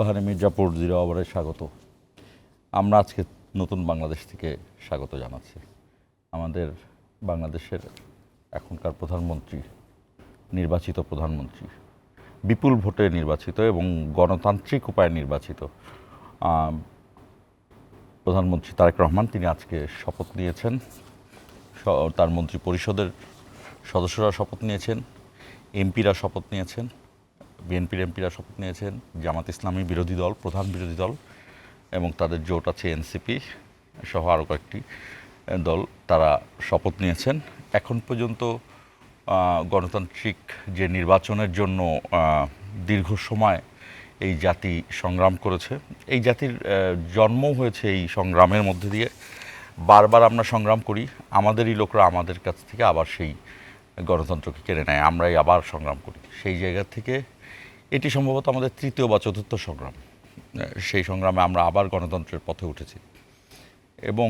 Ispahani Mirzapur zero আওয়ারে স্বাগত। আমরা আজকে নতুন বাংলাদেশ থেকে স্বাগত জানাচ্ছি। আমাদের বাংলাদেশের এখনকার প্রধানমন্ত্রী, নির্বাচিত প্রধানমন্ত্রী, বিপুল ভোটে নির্বাচিত এবং গণতান্ত্রিক উপায়ে নির্বাচিত প্রধানমন্ত্রী তারেক রহমান, তিনি আজকে শপথ নিয়েছেন। তার মন্ত্রী পরিষদের সদস্যরা শপথ নিয়েছেন, এমপিরা শপথ নিয়েছেন, বিএনপির এমপিরা শপথ নিয়েছেন, জামাত ইসলামী বিরোধী দল, প্রধান বিরোধী দল এবং তাদের জোট আছে এনসিপি সহ আরও কয়েকটি দল, তারা শপথ নিয়েছেন। এখন পর্যন্ত গণতান্ত্রিক যে নির্বাচনের জন্য দীর্ঘ সময় এই জাতি সংগ্রাম করেছে, এই জাতির জন্ম হয়েছে এই সংগ্রামের মধ্যে দিয়ে। বারবার আমরা সংগ্রাম করি, আমাদেরই লোকরা আমাদের কাছ থেকে আবার সেই গণতন্ত্রকে কেড়ে নেয়, আমরাই আবার সংগ্রাম করি। সেই জায়গা থেকে এটি সম্ভবত আমাদের তৃতীয় বা চতুর্থ সংগ্রাম। সেই সংগ্রামে আমরা আবার গণতন্ত্রের পথে উঠেছি এবং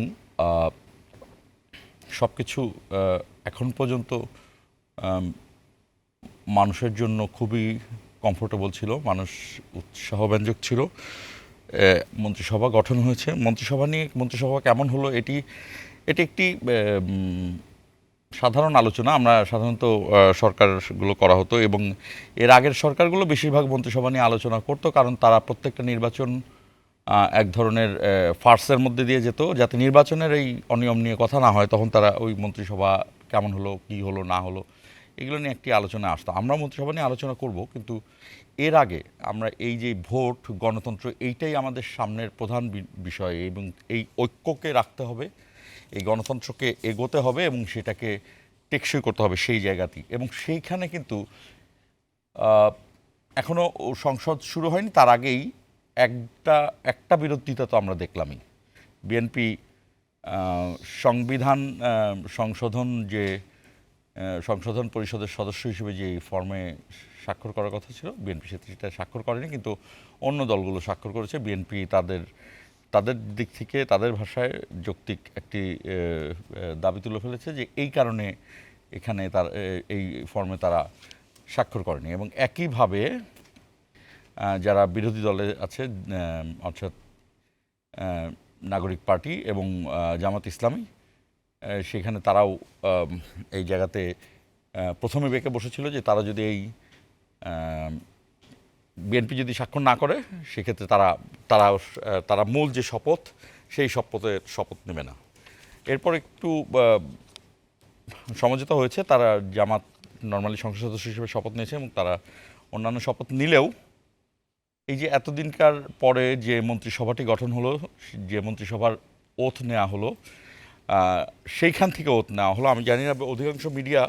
সব কিছু এখন পর্যন্ত মানুষের জন্য খুবই কমফোর্টেবল ছিল, মানুষ উৎসাহব্যঞ্জক ছিল। মন্ত্রিসভা গঠন হয়েছে, মন্ত্রিসভা কেমন হলো এটি একটি সাধারণ আলোচনা। আমরা সাধারণত সরকারগুলো করা হতো এবং এর আগের সরকারগুলো বেশিরভাগ মন্ত্রিসভা নিয়ে আলোচনা করতো, কারণ তারা প্রত্যেকটা নির্বাচন এক ধরনের ফার্সের মধ্যে দিয়ে যেত, যাতে নির্বাচনের এই অনিয়ম নিয়ে কথা না হয়। তখন তারা ওই মন্ত্রিসভা কেমন হলো, কী হলো না হলো, এগুলো নিয়ে একটি আলোচনা আসতো। আমরা মন্ত্রিসভা নিয়ে আলোচনা করব, কিন্তু এর আগে আমরা এই যে ভোট, গণতন্ত্র, এইটাই আমাদের সামনের প্রধান বিষয় এবং এই ঐক্যকে রাখতে হবে, এই গণতন্ত্রকে এগোতে হবে এবং সেটাকে টেকসই করতে হবে সেই জায়গাতেই। এবং সেইখানে কিন্তু এখনও সংসদ শুরু হয়নি, তার আগেই একটা বিরোধিতা তো আমরা দেখলামই। বিএনপি সংবিধান সংশোধন পরিষদের সদস্য হিসেবে যে ফর্মে স্বাক্ষর করার কথা ছিল, বিএনপি সেটা স্বাক্ষর করেনি, কিন্তু অন্য দলগুলো স্বাক্ষর করেছে। বিএনপি তাদের দিক থেকে, তাদের ভাষায় যৌক্তিক একটি দাবি তুলে ফেলেছে যে এই কারণে এখানে এই ফর্মে তারা স্বাক্ষর করেনি। এবং একইভাবে যারা বিরোধী দলে আছে, অর্থাৎ নাগরিক পার্টি এবং জামাত ইসলামী, সেখানে তারাও এই জায়গাতে প্রথমে বেঁকে বসেছিল যে তারা যদি বিএনপি যদি স্বাক্ষর না করে, সেক্ষেত্রে তারা মূল যে শপথ, সেই শপথ নেবে না। এরপর একটু সমঝোতা হয়েছে, তারা জামাত নর্মালি সংসদ সদস্য হিসেবে শপথ নিয়েছে এবং তারা অন্যান্য শপথ নিলেও এই যে এতদিনকার পরে যে মন্ত্রিসভাটি গঠন হলো, যে মন্ত্রিসভার ওথ নেওয়া হলো, সেইখান থেকে ওথ নেওয়া হলো। আমি জানি না অধিকাংশ মিডিয়া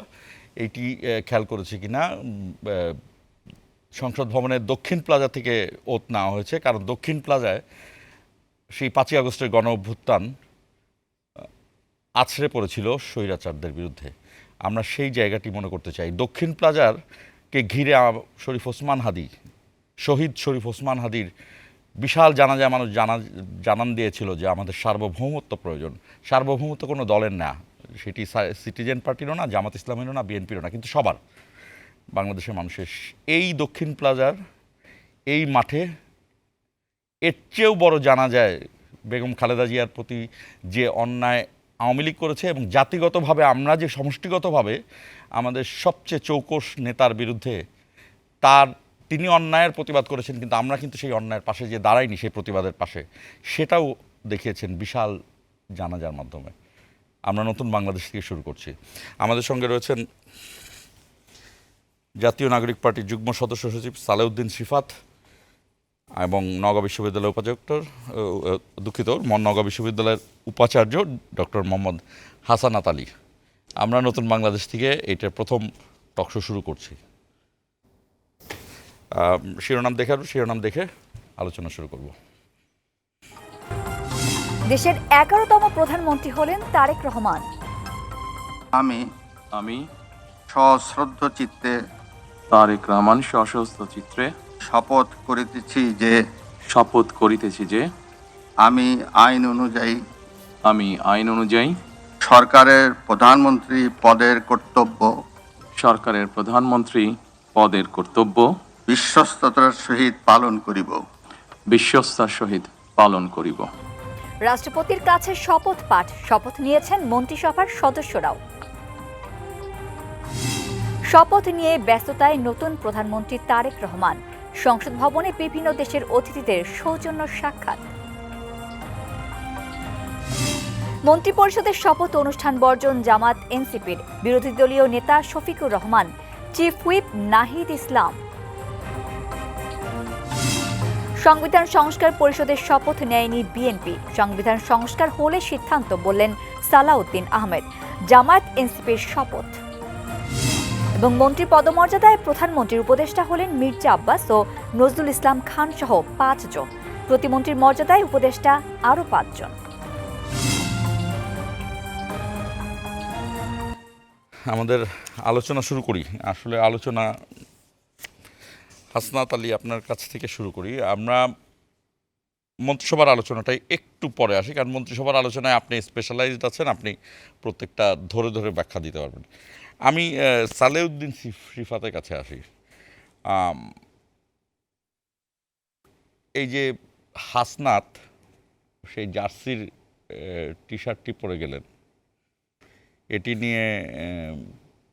এইটি খেয়াল করেছে কি না, সংসদ ভবনের দক্ষিণ প্লাজা থেকে ওথ নেওয়া হয়েছে, কারণ দক্ষিণ প্লাজায় সেই 5ই আগস্টের গণ অভ্যুত্থান আছড়ে পড়েছিল স্বৈরাচারদের বিরুদ্ধে। আমরা সেই জায়গাটি মনে করতে চাই। দক্ষিণ প্লাজারকে ঘিরে শহীদ শরীফ ওসমান হাদির বিশাল জানাজায় মানুষ জানান দিয়েছিল যে আমাদের সার্বভৌমত্ব প্রয়োজন। সার্বভৌমত্ব কোনো দলের না, সেটি সিটিজেন পার্টিরও না, জামাত ইসলামেরও না, বিএনপিরও না, কিন্তু সবার, বাংলাদেশের মানুষের। এই দক্ষিণ প্লাজার এই মাঠে এর চেয়েও বড় জানা যায় বেগম খালেদা জিয়ার প্রতি যে অন্যায় আওয়ামী লীগ করেছে এবং জাতিগতভাবে আমরা যে সমষ্টিগতভাবে আমাদের সবচেয়ে চৌকস নেতার বিরুদ্ধে তিনি অন্যায়ের প্রতিবাদ করেছেন, কিন্তু আমরা কিন্তু সেই অন্যায়ের পাশে যে দাঁড়াইনি, সেই প্রতিবাদের পাশে, সেটাও দেখিয়েছেন বিশাল জানাজার মাধ্যমে। আমরা নতুন বাংলাদেশ থেকে শুরু করছি। আমাদের সঙ্গে রয়েছেন জাতীয় নাগরিক পার্টির যুগ্ম সদস্য সচিব সালেউদ্দিন সিফাত এবং নওগাঁ বিশ্ববিদ্যালয়ের নওগাঁ বিশ্ববিদ্যালয়ের উপাচার্য ডক্টর মোহাম্মদ হাসানাত আলী। আমরা নতুন বাংলাদেশ থেকে এইটার প্রথম টকশো শুরু করছি। শিরোনাম দেখে আলোচনা শুরু করব। দেশের 11তম প্রধানমন্ত্রী হলেন তারেক রহমান। আমি সশ্রদ্ধ চিত্তে তারেক রহমান সশস্ত্র চিত্রে শপথ করিতেছি যে আমি আইন অনুযায়ী সরকারের প্রধানমন্ত্রী পদের কর্তব্য বিশ্বস্ততার সহিত পালন করিব। বিশ্বস্তার সহিত পালন করিব। রাষ্ট্রপতির কাছে শপথ পাঠ, শপথ নিয়েছেন মন্ত্রিসভার সদস্যরাও। শপথ নিয়ে ব্যস্ততায় নতুন প্রধানমন্ত্রী তারেক রহমান। সংসদ ভবনে বিভিন্ন দেশের অতিথিদের সৌজন্য সাক্ষাৎ। মন্ত্রিপরিষদের শপথ অনুষ্ঠান বর্জন জামাত এনসিপির। বিরোধী দলীয় নেতা শফিকুর রহমান, চিফ হুইপ নাহিদ ইসলাম। সংবিধান সংস্কার পরিষদের শপথ নেয়নি বিএনপি। সংবিধান সংস্কার হলে সিদ্ধান্ত বললেন সালাউদ্দিন আহমেদ। জামায়াত এনসিপির শপথ। এবং মন্ত্রী পদমর্যাদায় প্রধানমন্ত্রীর উপদেষ্টা হলেন মির্জা আব্বাস ও নজরুল ইসলাম খান সহ 5 জন। প্রতিমন্ত্রীর মর্যাদায় উপদেষ্টা আরও 5 জন। আমাদের আলোচনা শুরু করি। আসলে আলোচনা হাসনাত আলী আপনার কাছ থেকে শুরু করি। আমরা মন্ত্রিসভার আলোচনাটাই একটু পরে আসি, কারণ মন্ত্রিসভার আলোচনায় আপনি স্পেশালাইজড আছেন, আপনি প্রত্যেকটা ধরে ধরে ব্যাখ্যা দিতে পারবেন। আমি সালেউদ্দিন রিফাতের কাছে আসি। এই যে হাসনাত সেই জার্সির টি শার্টটি পরে গেলেন, এটি নিয়ে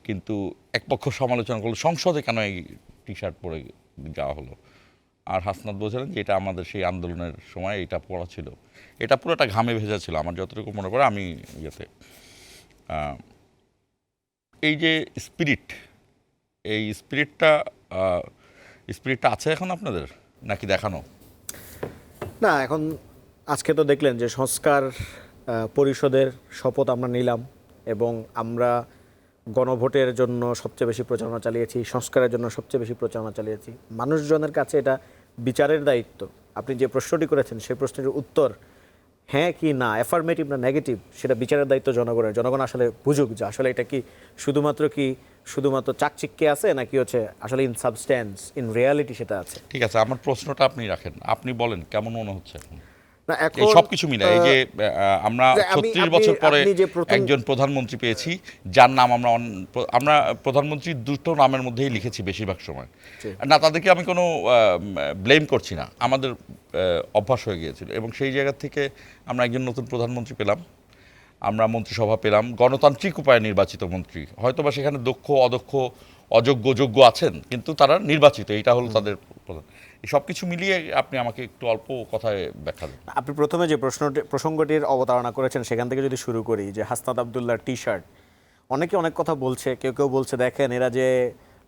কিন্তু এক পক্ষ সমালোচনা করলো, সংসদে কেন এই টি শার্ট পরে যাওয়া হলো। আর হাসনাত বলছিলেন যে এটা আমাদের সেই আন্দোলনের সময় এটা পড়া ছিল, এটা পুরোটা ঘামে ভেজা ছিল আমার যতটুকু মনে পড়ে। আমি এই যে এই স্পিরিটটা আছে এখন আপনাদের নাকি দেখানো? না, এখন আজকে তো দেখলেন যে সংস্কার পরিষদের শপথ আমরা নিলাম এবং আমরা গণভোটের জন্য সবচেয়ে বেশি প্রচারণা চালিয়েছি, সংস্কারের জন্য সবচেয়ে বেশি প্রচারণা চালিয়েছি। মানুষজনের কাছে এটা বিচারের দায়িত্ব। আপনি যে প্রশ্নটি করেছেন সেই প্রশ্নের উত্তর হ্যাঁ কি না, অ্যাফার্মেটিভ না নেগেটিভ, সেটা বিচারের দায়িত্ব জনগণের। জনগণ আসলে বুঝুক যে আসলে এটা কি শুধুমাত্র চাকচিক্যে আছে নাকি হচ্ছে আসলে ইন সাবস্ট্যান্স, ইন রিয়ালিটি সেটা আছে। ঠিক আছে, আমার প্রশ্নটা আপনি রাখেন, আপনি বলেন কেমন মনে হচ্ছে এখন না এই এখন সবকিছু মিলে? এই যে আমরা 36 বছর পরে একজন প্রধানমন্ত্রী পেয়েছি যার নাম আমরা প্রধানমন্ত্রী দুটো নামের মধ্যেই লিখেছি বেশিরভাগ সময়। না, তাদেরকে আমি কোনো ব্লেম করছি না, আমাদের অভ্যাস হয়ে গিয়েছিল। এবং সেই জায়গা থেকে আমরা একজন নতুন প্রধানমন্ত্রী পেলাম, আমরা মন্ত্রিসভা পেলাম, গণতান্ত্রিক উপায়ে নির্বাচিত মন্ত্রী। হয়তোবা সেখানে দক্ষ অদক্ষ অযোগ্য যোগ্য আছেন, কিন্তু তারা নির্বাচিত, এইটা হলো তাদের প্রধান। এই সব কিছু মিলিয়ে আপনি আমাকে একটু অল্প কথায় ব্যাখ্যা দেন। আপনি প্রথমে যে প্রসঙ্গটির অবতারণা করেছেন সেখান থেকে যদি শুরু করি, যে হাসনাত আবদুল্লাহর টি শার্ট, অনেকে অনেক কথা বলছে। কেউ বলছে দেখেন এরা যে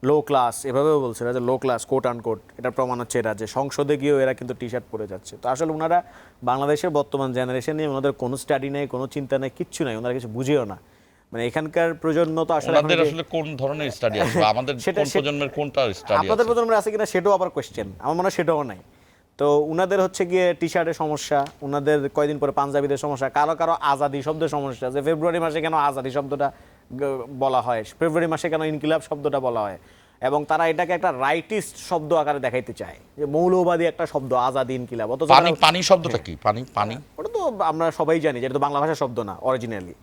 লো ক্লাস, এভাবেও বলছে এরা যে লো ক্লাস কোট আনকোট, এটার প্রমাণ হচ্ছে এরা যে সংসদে গিয়েও এরা কিন্তু টি শার্ট পরে যাচ্ছে। তো আসলে ওনারা বাংলাদেশের বর্তমান জেনারেশন নিয়ে ওনাদের কোনো স্টাডি নেই, কোনো চিন্তা নেই, কিচ্ছু নাই, ওনারা কিছু বুঝেও না। মানে এখানকার প্রজন্ম তো আসলে কোন ধরনের স্টাডি আছে, আমাদের কোন প্রজন্মের কোনটা স্টাডি আছে, আপনাদের প্রজন্মের আছে কিনা সেটাও আবার কোশ্চেন, আমার মনে হয় সেটাও নাই। তো উনাদের হচ্ছে গিয়ে টি শার্টের সমস্যা, উনাদের কয়দিন পরে পাঞ্জাবিদের সমস্যা, কারো আজাদি শব্দের সমস্যা, যে ফেব্রুয়ারি মাসে কেন আজাদি শব্দটা বলা হয়, ফেব্রুয়ারি মাসে কেন ইনকিলাব শব্দটা বলা হয়, এবং তারা এটাকে একটা রাইটিস্ট শব্দ আকারে দেখাইতে চায় যে মৌলবাদী একটা শব্দ আজাদি ইনকিলাব। অথচ পানি শব্দটা কি? পানি ওটা তো আমরা সবাই জানি যে এটা তো বাংলা ভাষার শব্দ না অরিজিনালি।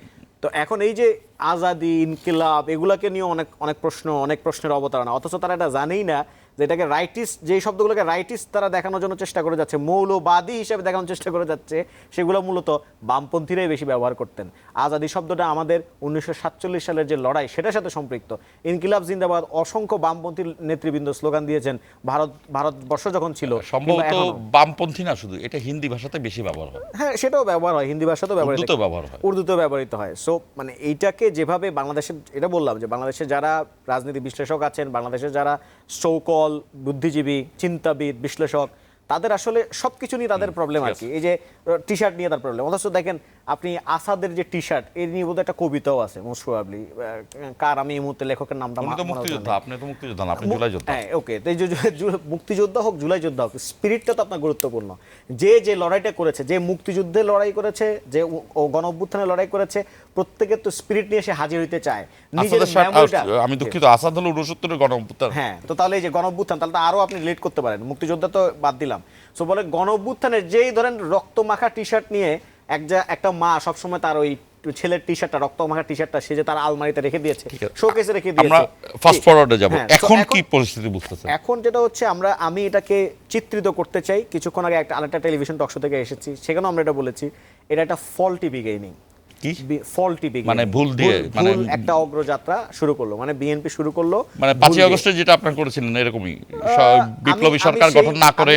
তো এখন এই যে আজাদি ইনকিলাব এগুলাকে নিয়ে অনেক প্রশ্নের অবতারণা, অথচ তারা এটা জানেই না যে এটাকে রাইটিস্ট, যেই শব্দগুলোকে রাইটিস্ট তারা দেখানোর জন্য চেষ্টা করে যাচ্ছে, মৌলবাদী হিসেবে দেখানোর চেষ্টা করে যাচ্ছে, সেগুলো মূলত বামপন্থীরাই বেশি ব্যবহার করতেন। আজাদি শব্দটা আমাদের 1947 সালের যে লড়াই সেটার সাথে সম্পৃক্ত। ইনকিলাব জিন্দাবাদ অসংখ্য বামপন্থী নেতৃবৃন্দ স্লোগান দিয়েছেন ভারতবর্ষ যখন ছিল। সম্ভবত বামপন্থী না শুধু, এটা হিন্দি ভাষাতে বেশি ব্যবহার হয়। হ্যাঁ, সেটাও ব্যবহার হয়, হিন্দি ভাষাতেও ব্যবহার হয়, উর্দুতেও ব্যবহৃত হয়। সো মানে এইটাকে যেভাবে বাংলাদেশের, এটা বললাম যে বাংলাদেশে যারা রাজনীতি বিশ্লেষক আছেন, বাংলাদেশের যারা সৌকল বুদ্ধিজীবী চিন্তাবিদ বিশ্লেষক, তাদের আসলে সবকিছু নিয়ে তাদের প্রবলেম আর কি। এই যে টি শার্ট নিয়ে তার প্রবলেম, অথচ দেখেন আপনি আসাদের যে টি শার্ট, এর নিয়ে বোধহয় একটা কবিতাও আছে মোস্ট প্রবাবলি, কার আমি এই মুহূর্তে লেখকের নামটা আপনি তো মুক্তিযোদ্ধা, আপনি জুলাই যোদ্ধা। হ্যাঁ, ওকে, তো এই যে মুক্তিযোদ্ধা হোক জুলাই যোদ্ধা হোক, স্পিরিটটা তো আপনার গুরুত্বপূর্ণ। যে লড়াইটা করেছে, যে মুক্তিযুদ্ধে লড়াই করেছে, যে গণ অভ্যুত্থানে লড়াই করেছে, প্রত্যেকের তো স্পিরিট নিয়ে সে হাজির হইতে চায়। আমি দুঃখিত, আসাদ হলো 69 গণ অভ্যুত্থান। হ্যাঁ, তো তাহলে এই যে গণ অভ্যুত্থান, তাহলে তো আরো আপনি রিলেট করতে পারেন, মুক্তিযোদ্ধা তো বাদ দিলাম। সো বলে গণ অভ্যুত্থানের যেই ধরেন রক্তমাখা টি শার্ট নিয়ে একটা মা সবসময় তার ওই ছেলের টি শার্টটা, রক্তমাখা টি শার্টটা সে যে তার আলমারিতে রেখে দিয়েছে, ঠিক আছে। শোকেসে রেখে আমরা দিয়েছে। ফাস্ট ফরওয়ার্ডে যাব। হ্যাঁ, এখন তো কি পরিস্থিতি বুঝতেছেন? এখন যেটা হচ্ছে আমি এটাকে চিত্রিত করতে চাই। কিছুক্ষণ আগে আরেকটা টেলিভিশন টকশো থেকে এসেছি, সেখানেও আমরা এটা বলেছি, এটা একটা ফল্টি বিগিনিং। কি ফল্টি বিগিনিং মানে ভুল দিয়ে, মানে একটা অগ্রযাত্রা শুরু করলো, মানে বিএনপি শুরু করলো মানে 5ই আগস্টে যেটা আপনারা করেছিলেন এরকমই বিপ্লবী সরকার গঠন না করে।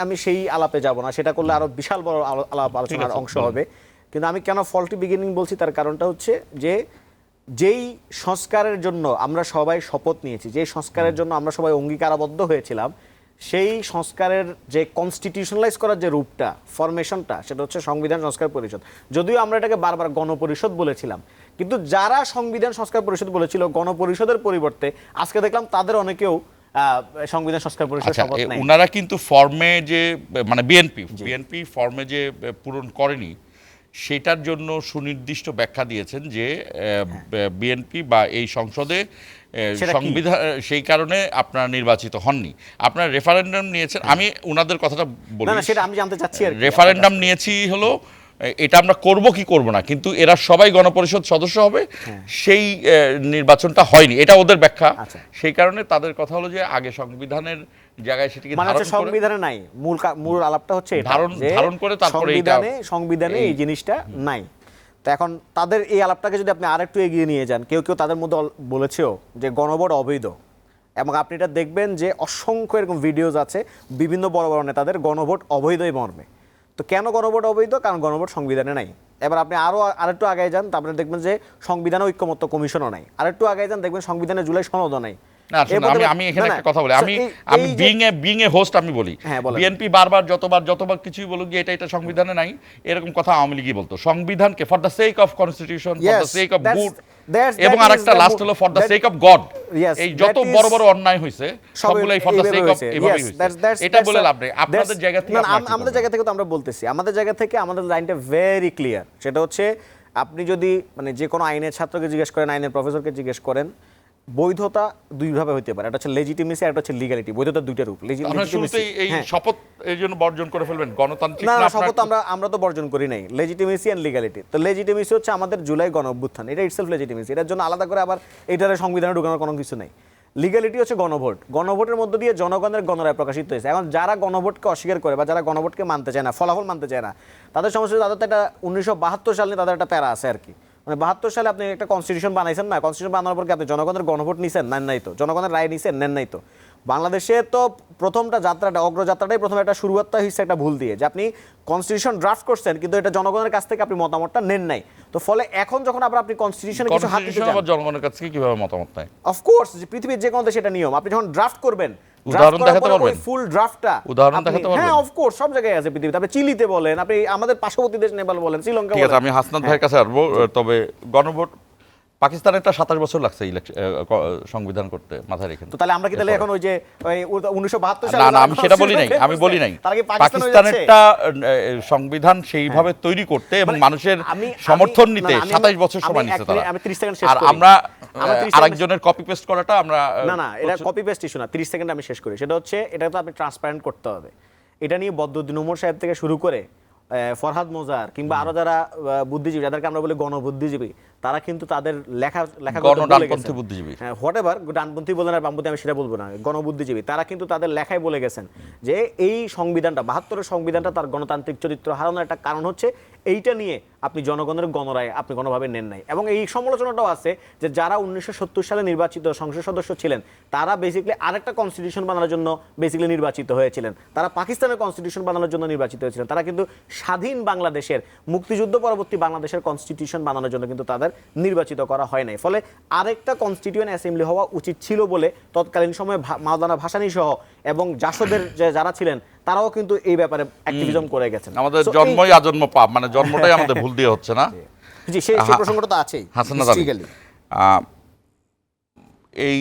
আমি সেই আলাপে যাব না, সেটা করলে আরো বিশাল বড় আলাপ আলোচনার অংশ হবে। কিন্তু আমি কেন ফল্টি বিগিনিং বলছি, তার কারণটা হচ্ছে যে যেই সংস্কারের জন্য আমরা সবাই শপথ নিয়েছি, যেই সংস্কারের জন্য আমরা সবাই অঙ্গীকারাবদ্ধ হয়েছিলাম, সেই সংস্কারের যে কনস্টিটিউশনালাইজ করার যে রূপটা, ফরমেশনটা, সেটা হচ্ছে সংবিধান সংস্কার পরিষদ। যদিও আমরা এটাকে বারবার গণপরিষদ বলেছিলাম, কিন্তু যারা সংবিধান সংস্কার পরিষদ বলেছিল গণপরিষদের পরিবর্তে, আজকে দেখলাম তাদের অনেকেও সংবিধান সংস্কার পরিষদ আচ্ছা, শপথ নেয়। ওনারা কিন্তু ফর্মে যে মানে বিএনপি ফর্মে যে পূরণ করেনি, সেটার জন্য সুনির্দিষ্ট ব্যাখ্যা দিয়েছেন যে বিএনপি বা এই সংসদে সেটা কি? সংবিধান, সেই কারণে আপনারা নির্বাচিত হননি, আপনারা রেফারেন্ডাম নিয়েছেন। আমি ওনাদের কথাটা বলি, না সেটা আমি জানতে চাচ্ছি আর কি। রেফারেন্ডাম নিয়েছি হলো এটা আমরা করব কি করব না, কিন্তু এরা সবাই গণপরিষদ সদস্য হবে, সেই নির্বাচনটা হয়নি, এটা ওদের ব্যাখ্যা। আচ্ছা। সেই কারণে তাদের কথা হলো যে আগে সংবিধানের জায়গায় সেটিকে মানে ধারণ হচ্ছে করে, সংবিধানে নাই, মূল আলাপটা হচ্ছে এটা, যে ধারণ করে তারপরে সংবিধানে এই জিনিসটা নাই। তো এখন তাদের এই আলাপটাকে যদি আপনি আরেকটু এগিয়ে নিয়ে যান, কেউ তাদের মধ্যে বলেছেও যে গণভোট অবৈধ, এবং আপনি এটা দেখবেন যে অসংখ্য এরকম ভিডিওজ আছে বিভিন্ন বড় বড় নেতাদের গণভোট অবৈধ এই মর্মে। তো কেন গণভোট অবৈধ? কারণ গণভোট সংবিধানে নাই। এবার আপনি আরেকটু আগে যান, তারপরে দেখবেন যে সংবিধানে ঐক্যমত্য কমিশনও নাই। আরেকটু আগে যান, দেখবেন সংবিধানে জুলাই সনদও নাই। না, আমি এখানে একটা কথা বলি, আমি বিং এ হোস্ট আমি বলি, বিএনপি বারবার যতবার কিছুই বলুক যে এটা সংবিধানে নাই, এরকম কথা আওয়ামী লীগই বলতো। সংবিধানকে for the sake of constitution, for the sake of good, এবং আরেকটা লাস্ট হলো for the sake of god. এই যত বড় বড় অন্যায় হয়েছে সবগুলাই ফর দ্য সেক অফ এভাবেই হয়েছে। এটা বলে লাভ নেই। আপনাদের জায়গা থেকে, আমাদের জায়গা থেকে তো আমরা বলতেছি, আমাদের জায়গা থেকে আমাদের লাইনটা ভেরি ক্লিয়ার। সেটা হচ্ছে আপনি যদি মানে যে কোনো আইনের ছাত্রকে জিজ্ঞেস করেন, আইনের প্রফেসরকে জিজ্ঞেস করেন, বৈধতা দুইভাবে হতে পারে, একটা হচ্ছে লেজিটিমেসি আর একটা হচ্ছে লিগ্যালিটি। বৈধতা দুইটা রূপ। এই শপথ এর জন্য বর্জন করে ফেলবেন গণতান্ত্রিক না, শপথ আমরা তো বর্জন করি নাই। Legitimacy and legality. তো লেজিটিমেসি হচ্ছে আমাদের জুলাই গণ অভ্যুত্থান, এটা ইটসেলফ লেজিটিমেসি, এটার জন্য আলাদা করে আবার এটারে সংবিধানে ঢোকানোর কোনো কিছু নেই। লিগ্যালিটি হচ্ছে গণভোট। গণভোটের মধ্য দিয়ে জনগণের গণরায় প্রকাশিত হয়েছে। এখন যারা গণভোটকে অস্বীকার করে বা যারা গণভোটকে মানতে চায় না, ফলাফল মানতে চায় না, তাদের সমস্যা, তাদের তো একটা 1972 সালে তাদের একটা প্যারা আছে আর কি। মানে 72 সালে আপনি একটা কনস্টিটিউশন বানাইছেন না, কনস্টিটিউশন বানানোর পর কি আপনি জনগণের গণভোট নিছেন? নেন নাই তো। জনগণের রায় নিছেন? নেন নাই তো। বাংলাদেশে তো প্রথমটা যাত্রাটা, অগ্রযাত্রাটাই প্রথমে একটা শুরুয়াতটা হয়েছে একটা ভুল দিয়ে, যে আপনি কনস্টিটিউশন ড্রাফট করছেন কিন্তু এটা জনগণের কাছ থেকে আপনি মতামতটা নেন নাই। তো ফলে এখন যখন আবার আপনি কনস্টিটিউশনে কিছু হাত দিতে চান, জনগণের কাছ থেকে কিভাবে মতামত নেয়? অফকোর্স পৃথিবীর যে কোনো দেশে এটা নিয়ম। আপনি যখন ড্রাফট করবেন, উদাহরণ দেখাতে পারবেন? ফুল ড্রাফটটা উদাহরণ দেখাতে পারবেন? হ্যাঁ, অফকোর্স সব জায়গায় আছে পৃথিবীতে। আপনি চিলিতে বলেন, আপনি আমাদের পার্শ্ববর্তী দেশ নেপাল বলেন, শ্রীলঙ্কা বলেন। ঠিক আছে, আমি হাসনাত ভাইয়ের কাছে আসবো। তবে গণভোট পাকিস্তানের 27 বছর লাগছে সংবিধান করতে, মাথায় রেখেন। তো তাহলে আমরা কি তাহলে এখন ওই যে 1972 সালে, না আমি সেটা বলি নাই, পাকিস্তানেরটা সংবিধান সেইভাবে তৈরি করতে এবং মানুষের সমর্থন নিতে 27 বছর সময় নিতে তারা। আমি 30 সেকেন্ড শেষ আর করি। আমরা আরেকজনের কপি পেস্ট করাটা আমরা না এটা কপি পেস্ট ইস্যু না। 30 সেকেন্ড আমি শেষ করি। সেটা হচ্ছে এটা তো আপনি ট্রান্সপারেন্ট করতে হবে। এটা নিয়ে বদরুদ্দিন উমর সাহেব থেকে শুরু করে ফরহাদ মোজার কিংবা আরো যারা বুদ্ধিজীবী, যাদেরকে আমরা বলি গণবুদ্ধিজীবী, তারা কিন্তু তাদের লেখা গণডানপন্থী বুদ্ধিজীবী, হোয়াটএভার, ডানপন্থী বলেন আর বামপন্থী, আমি সেটা বলবো না, গণবুদ্ধিজীবী, তারা কিন্তু তাদের লেখায় বলে গেছেন যে এই সংবিধানটা, 72-এর সংবিধানটা তার গণতান্ত্রিক চরিত্র হারানোর একটা কারণ হচ্ছে এইটা নিয়ে আপনি জনগণের গণরায় আপনি কোনোভাবে নেন নাই। এবং এই সমালোচনাটাও আছে যে যারা 1970 সালে নির্বাচিত সংসদ সদস্য ছিলেন, তারা বেসিক্যালি আরেকটা কনস্টিটিউশন বানানোর জন্য বেসিক্যালি নির্বাচিত হয়েছিলেন। তারা পাকিস্তানের কনস্টিটিউশন বানানোর জন্য নির্বাচিত হয়েছিলেন। তারা কিন্তু স্বাধীন বাংলাদেশের, মুক্তিযুদ্ধ পরবর্তী বাংলাদেশের কনস্টিটিউশন বানানোর জন্য কিন্তু তাদের নির্বাচিত করা হয় নাই। ফলে আরেকটা কনস্টিটিউয়েন্ট অ্যাসেম্বলি হওয়া উচিত ছিল বলে তৎকালীন সময়ে মাওলানা ভাসানী সহ এবং জাসদের যারা ছিলেন তারাও কিন্তু এই ব্যাপারে অ্যাক্টিভিজম করে গেছেন। আমাদের জন্মই আজন্ম পাপ, মানে জন্মটাই আমাদের ভুল দিয়ে হচ্ছে না। জি, সেই প্রসঙ্গটা তো আছেই। হাসানাত আলী, এই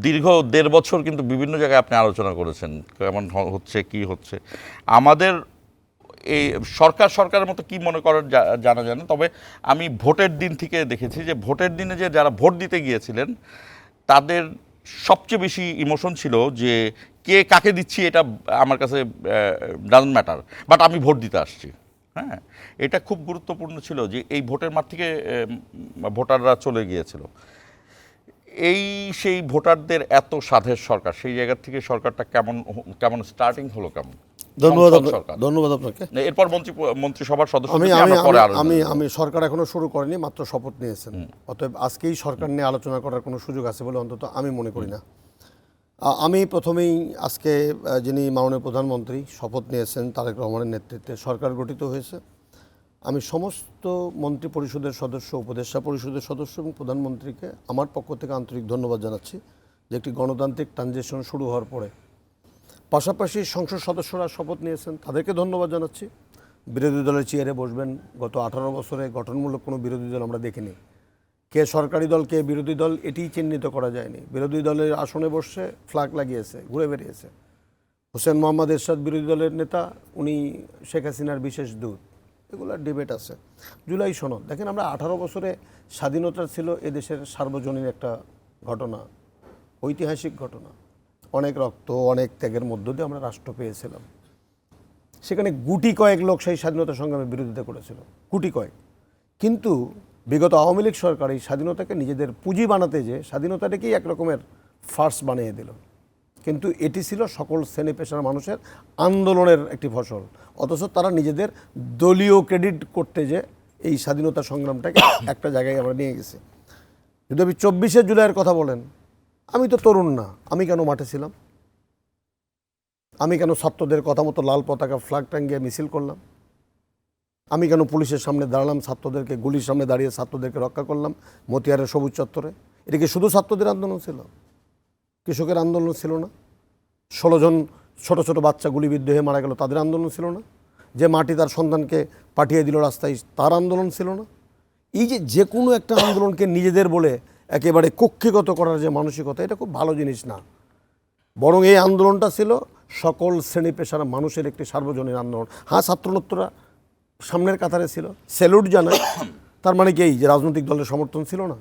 দীর্ঘ 1.5 বছর কিন্তু বিভিন্ন জায়গায় আপনি আলোচনা করেছেন কেমন হচ্ছে, কি হচ্ছে। আমাদের এই সরকারের মতো কি মনে করেন জানা যায় না, তবে আমি ভোটের দিন থেকে দেখেছি যে ভোটের দিনে যে যারা ভোট দিতে গিয়েছিলেন তাদের সবচেয়ে বেশি ইমোশন ছিল যে কে কাকে দিচ্ছি এটা আমার কাছে ডাজন্ট ম্যাটার, বাট আমি ভোট দিতে আসছি। হ্যাঁ, এটা খুব গুরুত্বপূর্ণ ছিল যে এই ভোটের মাঠ থেকে ভোটাররা চলে গিয়েছিল। এই সেই ভোটারদের এত সাধের সরকার, সেই জায়গা থেকে সরকারটা কেমন স্টার্টিং হলো কেমন? ধন্যবাদ সংসদ সরকার। ধন্যবাদ আপনাকে। এরপর মন্ত্রিসভার সদস্য আমি থেকে আমি আমরা পরে আমি- আলোচনা আমি করব। আমি সরকার এখনো শুরু করেনি, মাত্র শপথ নিয়েছেন। অতএব আজকেই সরকার নিয়ে আলোচনা করার কোনো সুযোগ আছে বলে অন্তত আমি মনে করি না। আমি প্রথমেই আজকে যিনি মাননীয় প্রধানমন্ত্রী শপথ নিয়েছেন তারেক রহমানের নেতৃত্বে সরকার গঠিত হয়েছে, আমি সমস্ত মন্ত্রী পরিষদের সদস্য, উপদেষ্টা পরিষদের সদস্য এবং প্রধানমন্ত্রীকে আমার পক্ষ থেকে আন্তরিক ধন্যবাদ জানাচ্ছি যে একটি গণতান্ত্রিক ট্রানজিশন শুরু হওয়ার পরে। পাশাপাশি সংসদ সদস্যরা শপথ নিয়েছেন, তাদেরকে ধন্যবাদ জানাচ্ছি। বিরোধী দলের চেয়ারে বসবেন, গত 18 বছরে গঠনমূলক কোনো বিরোধী দল আমরা দেখিনি। কে সরকারি দল কে বিরোধী দল এটিই চিহ্নিত করা যায়নি। বিরোধী দলের আসনে বসে ফ্ল্যাগ লাগিয়েছে, ঘুরে বেরিয়েছে। হোসেন মোহাম্মদ এরশাদ বিরোধী দলের নেতা, উনি শেখ হাসিনার বিশেষ দূত, এগুলোর ডিবেট আছে। জুলাই সনদ দেখেন, আমরা 18 বছরে স্বাধীনতা ছিল এদেশের সার্বজনীন একটা ঘটনা, ঐতিহাসিক ঘটনা। অনেক রক্ত, অনেক ত্যাগের মধ্য দিয়ে আমরা রাষ্ট্র পেয়েছিলাম। সেখানে গুটি কয়েক লোক সেই স্বাধীনতা সংগ্রামে বিরোধিতা করেছিল, গুটি কয়েক। কিন্তু বিগত আওয়ামী লীগ সরকার এই স্বাধীনতাকে নিজেদের পুঁজি বানাতে যে স্বাধীনতাটাকেই এক রকমের ফার্স বানিয়ে দিল। কিন্তু এটি ছিল সকল শ্রেণী পেশার মানুষের আন্দোলনের একটি ফসল, অথচ তারা নিজেদের দলীয় ক্রেডিট করতে যে এই স্বাধীনতা সংগ্রামটাকে একটা জায়গায় আমরা নিয়ে গেছি। যদি আপনি 24শে জুলাইয়ের কথা বলেন, আমি তো তরুণ না, আমি কেন মাঠে ছিলাম? আমি কেন ছাত্রদের কথা মতো লাল পতাকা ফ্ল্যাগ টাঙ্গিয়ে মিছিল করলাম? আমি কেন পুলিশের সামনে দাঁড়ালাম, ছাত্রদেরকে গুলির সামনে দাঁড়িয়ে ছাত্রদেরকে রক্ষা করলাম মতিয়ারের সবুজ চত্বরে? এটা কি শুধু ছাত্রদের আন্দোলন ছিল? কৃষকের আন্দোলন ছিল না? 16 জন ছোট ছোট বাচ্চা গুলিবিদ্ধ হয়ে মারা গেল, তাদের আন্দোলন ছিল না? যে মাটি তার সন্তানকে পাঠিয়ে দিল রাস্তায়, তার আন্দোলন ছিল না? এই যে কোনো একটা আন্দোলনকে নিজেদের বলে একেবারে কক্ষিগত করার যে মানসিকতা, এটা খুব ভালো জিনিস না। বরং এই আন্দোলনটা ছিল সকল শ্রেণী পেশার মানুষের একটি সার্বজনীন আন্দোলন। হ্যাঁ, ছাত্রনেত্ররা সামনের কাতারে ছিল, স্যালুট জানায়। তার মানে কি এই যে রাজনৈতিক দলের সমর্থন ছিল না?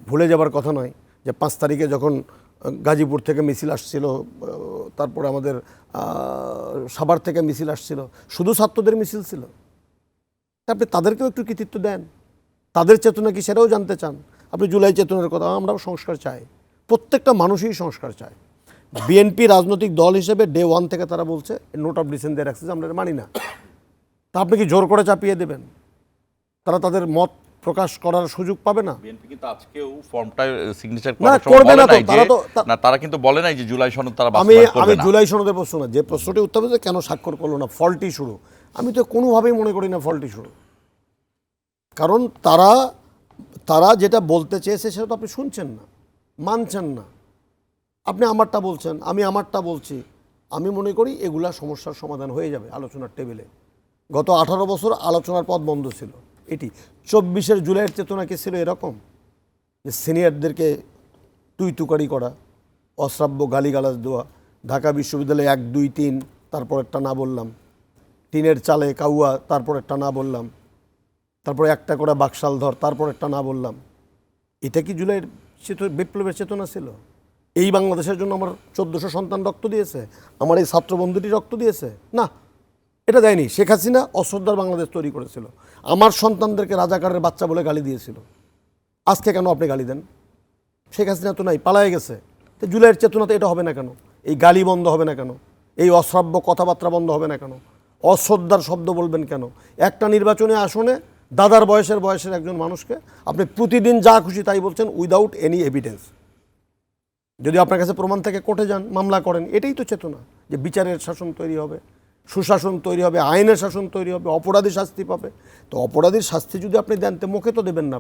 ভুলে যাবার কথা নয় যে 5 তারিখে যখন গাজীপুর থেকে মিছিল আসছিল, তারপরে আমাদের সাভার থেকে মিছিল আসছিল, শুধু ছাত্রদের মিছিল ছিল? আপনি তাদেরকেও একটু কৃতিত্ব দেন, তাদের চেতনা কি সেটাও জানতে চান। আপনি জুলাই চেতনার কথা, আমরাও সংস্কার চাই, প্রত্যেকটা মানুষই সংস্কার চায়। বিএনপি রাজনৈতিক দল হিসেবে ডে 1 থেকে তারা বলছে নোট অফ ডিসেন্ট দিয়ে রাখছে, আমরা মানি না। তা আপনি কি জোর করে চাপিয়ে দেবেন? তারা তাদের মত প্রকাশ করার সুযোগ পাবে না? বিএনপি কিন্তু আজকেও ফর্মটা সিগনেচার না, করার সময় করবে বলে না তো, নাই তারা যে তো- না, তারা কিন্তু বলে নাই যে জুলাই সনদ তারা আমি বাস্তবায়ন করবে আমি না। জুলাই সনদের প্রশ্ন না, যে প্রশ্নটি উত্তর হচ্ছে কেন স্বাক্ষর করলো না, ফলটি শুরু। আমি তো কোনোভাবেই মনে করি না ফলটি শুরু। কারণ তারা যেটা বলতে চেয়েছে সেটা তো আপনি শুনছেন না, মানছেন না। আপনি আমারটা বলছেন, আমি আমারটা বলছি। আমি মনে করি এগুলা সমস্যার সমাধান হয়ে যাবে আলোচনার টেবিলে। গত 18 বছর আলোচনার পথ বন্ধ ছিল। এটি 24শে জুলাইয়ের চেতনা কি ছিল এরকম যে সিনিয়রদেরকে তুই তুকারি করা, অশ্রাব্য গালিগালাজ দেওয়া, ঢাকা বিশ্ববিদ্যালয়ে 1, 2, 3 তারপর একটা না বললাম, টিনের চালে কাউয়া তারপর একটা না বললাম, তারপরে একটা করে বাকশাল ধর তারপর একটা না বললাম? এটা কি জুলাইয়ের বিপ্লবের চেতনা ছিল? এই বাংলাদেশের জন্য আমার 1400 সন্তান রক্ত দিয়েছে, আমার এই ছাত্র বন্ধুটি রক্ত দিয়েছে? না, এটা দেয়নি। শেখ হাসিনা অশ্রদ্ধার বাংলাদেশ তৈরি করেছিল, আমার সন্তানদেরকে রাজাকারের বাচ্চা বলে গালি দিয়েছিল। আজকে কেন আপনি গালি দেন? শেখ হাসিনা তো নাই, পালায়ে গেছে। তো জুলাইয়ের চেতনাতে এটা হবে না কেন? এই গালি বন্ধ হবে না কেন? এই অশ্রাব্য কথাবার্তা বন্ধ হবে না কেন? অশ্রদ্ধার শব্দ বলবেন কেন? একটা নির্বাচনে আসনে দাদার বয়সের একজন মানুষকে আপনি প্রতিদিন যা খুশি তাই বলছেন উইদাউট এনি এভিডেন্স। যদি আপনার কাছে প্রমাণ থেকে কোর্টে যান, মামলা করেন, এটাই তো চেতনা যে বিচারের শাসন তৈরি হবে, সুশাসন তৈরি হবে, আইনের শাসন তৈরি হবে, অপরাধী শাস্তি পাবে। তো অপরাধীর শাস্তি যদি আপনি দেন তো মুখে তো দেবেন না।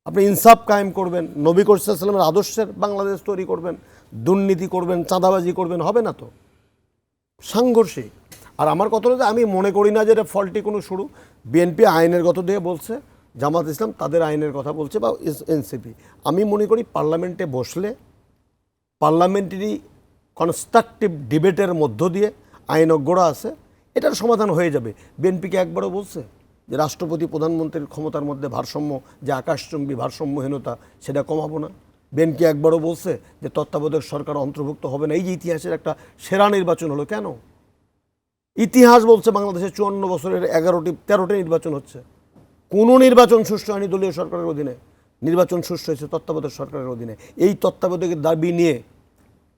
আপনি ইনসাফ কায়েম করবেন, নবী করিম সাল্লাল্লাহু আলাইহি ওয়াসাল্লামের আদর্শের বাংলাদেশ তৈরি করবেন, দুর্নীতি করবেন, চাঁদাবাজি করবেন, হবে না তো। সাংঘর্ষিক। আর আমার কথা হলো যে আমি মনে করি না যে এটা ফলটি কোনো শুরু। বিএনপি আইনের গত দিয়ে বলছে, জামাত ইসলাম তাদের আইনের কথা বলছে, বা এনসিপি। আমি মনে করি পার্লামেন্টে বসলে পার্লামেন্টারি কনস্ট্রাকটিভ ডিবেটের মধ্য দিয়ে আইনজ্ঞরা আছে, এটার সমাধান হয়ে যাবে। বিএনপিকে একবারও বলছে যে রাষ্ট্রপতি প্রধানমন্ত্রীর ক্ষমতার মধ্যে ভারসাম্য, যে আকাশচুম্বী ভারসাম্যহীনতা, সেটা কমাবো না। বিএনপি একবারও বলছে যে তত্ত্বাবধায়ক সরকার অন্তর্ভুক্ত হবে না। এই যে ইতিহাসের একটা সেরা নির্বাচন হলো কেন? ইতিহাস বলছে বাংলাদেশে 54 বছরের 13টি নির্বাচন হচ্ছে, কোনো নির্বাচন সুষ্ঠু হয়নি দলীয় সরকারের অধীনে, নির্বাচন সুষ্ঠু হয়েছে তত্ত্বাবধায়ক সরকারের অধীনে। এই তত্ত্বাবধায়কের দাবি নিয়ে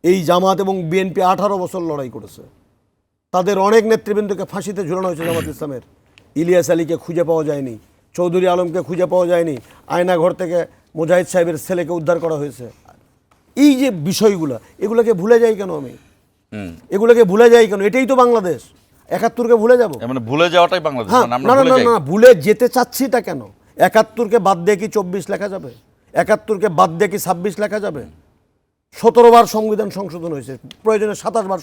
এই জামাত এবং বিএনপি 18 বছর লড়াই করেছে। তাদের অনেক নেতৃবৃন্দকে ফাঁসিতে ঝুলানো হয়েছে জামাত ইসলামের। ইলিয়াস আলীকে খুঁজে পাওয়া যায়নি, চৌধুরী আলমকে খুঁজে পাওয়া যায়নি, আয়নাঘর থেকে মুজাহিদ সাহেবের ছেলেকে উদ্ধার করা হয়েছে। এই যে বিষয়গুলো, এগুলোকে ভুলে যাই কেন আমি? এগুলোকে ভুলে যাই কেন? এটাই তো বাংলাদেশ। 71কে ভুলে যাব? মানে ভুলে যাওয়াটাই বাংলাদেশ, হ্যাঁ, মানে আমরা না না ভুলে না যাই। না, ভুলে যেতে চাচ্ছিটা কেন? 71কে বাদ দিয়ে কি 24 লেখা যাবে? 71কে বাদ দিয়ে কি 26 লেখা যাবে? 17 বার সংবিধান সংশোধন হয়েছে, প্রয়োজনে 27 বার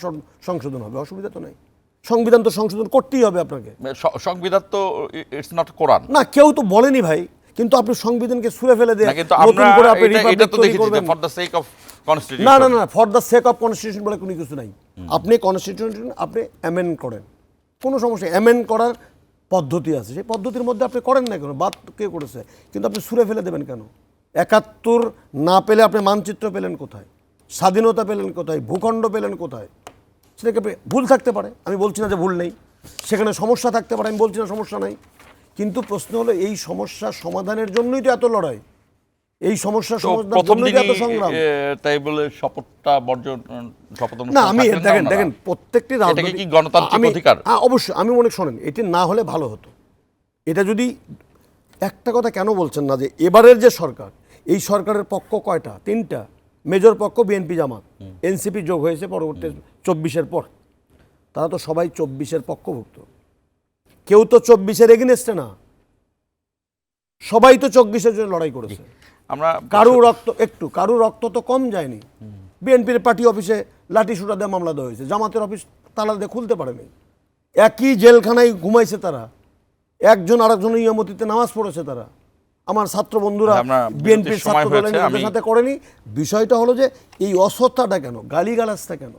সংশোধন হবে, অসুবিধা তো নেই। সংবিধান তো সংশোধন করতেই হবে আপনাকে। সংবিধান তো ইটস নট কোরআন না, কেউ তো বলেনি ভাই, কিন্তু আপনি সংবিধানকে ছুঁড়ে ফেলে দিয়ে না, কিন্তু নতুন আমরা করে আপনি এটা রিপাবলিক তো তৈরি দেখেছি করবেন। For the sake of constitution. না না না, for the sake of constitution বলে কোনো কিছু নাই। আপনি কনস্টিটিউশন আপনি অ্যামেন্ড করেন, কোনো সমস্যা। অ্যামেন্ড করার পদ্ধতি আছে, সেই পদ্ধতির মধ্যে আপনি করেন না কেন? বাদ কে করেছে? কিন্তু আপনি ছুঁড়ে ফেলে দেবেন কেন? 71 না পেলে আপনি মানচিত্র পেলেন কোথায়? স্বাধীনতা পেলেন কোথায়? ভূখণ্ড পেলেন কোথায়? সেটাকে ভুল থাকতে পারে, আমি বলছি না যে ভুল নেই, সেখানে সমস্যা থাকতে পারে, আমি বলছি না সমস্যা নাই। কিন্তু প্রশ্ন হলো এই সমস্যা সমাধানের জন্যই তো এত লড়াই, এই সমস্যার সমাধানের প্রথম জন্যই তো এত সংগ্রাম। তাই বলে শপথটা বর্জন, শপথ না, অনুষ্ঠান আমি থাকলেন না দেখেন ওনারা? দেখেন প্রত্যেকটি এটা কি রাজনৈতিক গণতান্ত্রিক অধিকার? হ্যাঁ অবশ্যই, আমি মনে শোনেন, এটি না হলে ভালো হতো। এটা যদি একটা কথা কেন বলছেন না যে এবারের যে সরকার, এই সরকারের পক্ষ কয়টা? 3টা মেজর পক্ষ, বিএনপি জামাত, এনসিপি যোগ হয়েছে পরবর্তী 24-এর পর। তারা তো সবাই 24-এর পক্ষভুক্ত, কেউ তো 24-এর এগেনস্টে না, সবাই তো 24-এর জন্য লড়াই করেছে। আমরা কারু রক্ত তো কম যায়নি। বিএনপির পার্টি অফিসে লাঠি সুটা দিয়ে মামলা দেওয়া হয়েছে, জামাতের অফিস তালা দিয়ে খুলতে পারেনি, একই জেলখানায় ঘুমাইছে তারা, একজন আরেকজনের ইমামতিতে নামাজ পড়েছে তারা। আমার ছাত্র বন্ধুরা আমরা বিএনপির সময় ছাত্র দলের হয়েছে, নিজেদের আমি- সাথে করেনি। বিষয়টা হলো যে এই অসত্যাটা কেন, গালিগালাজটা কেন,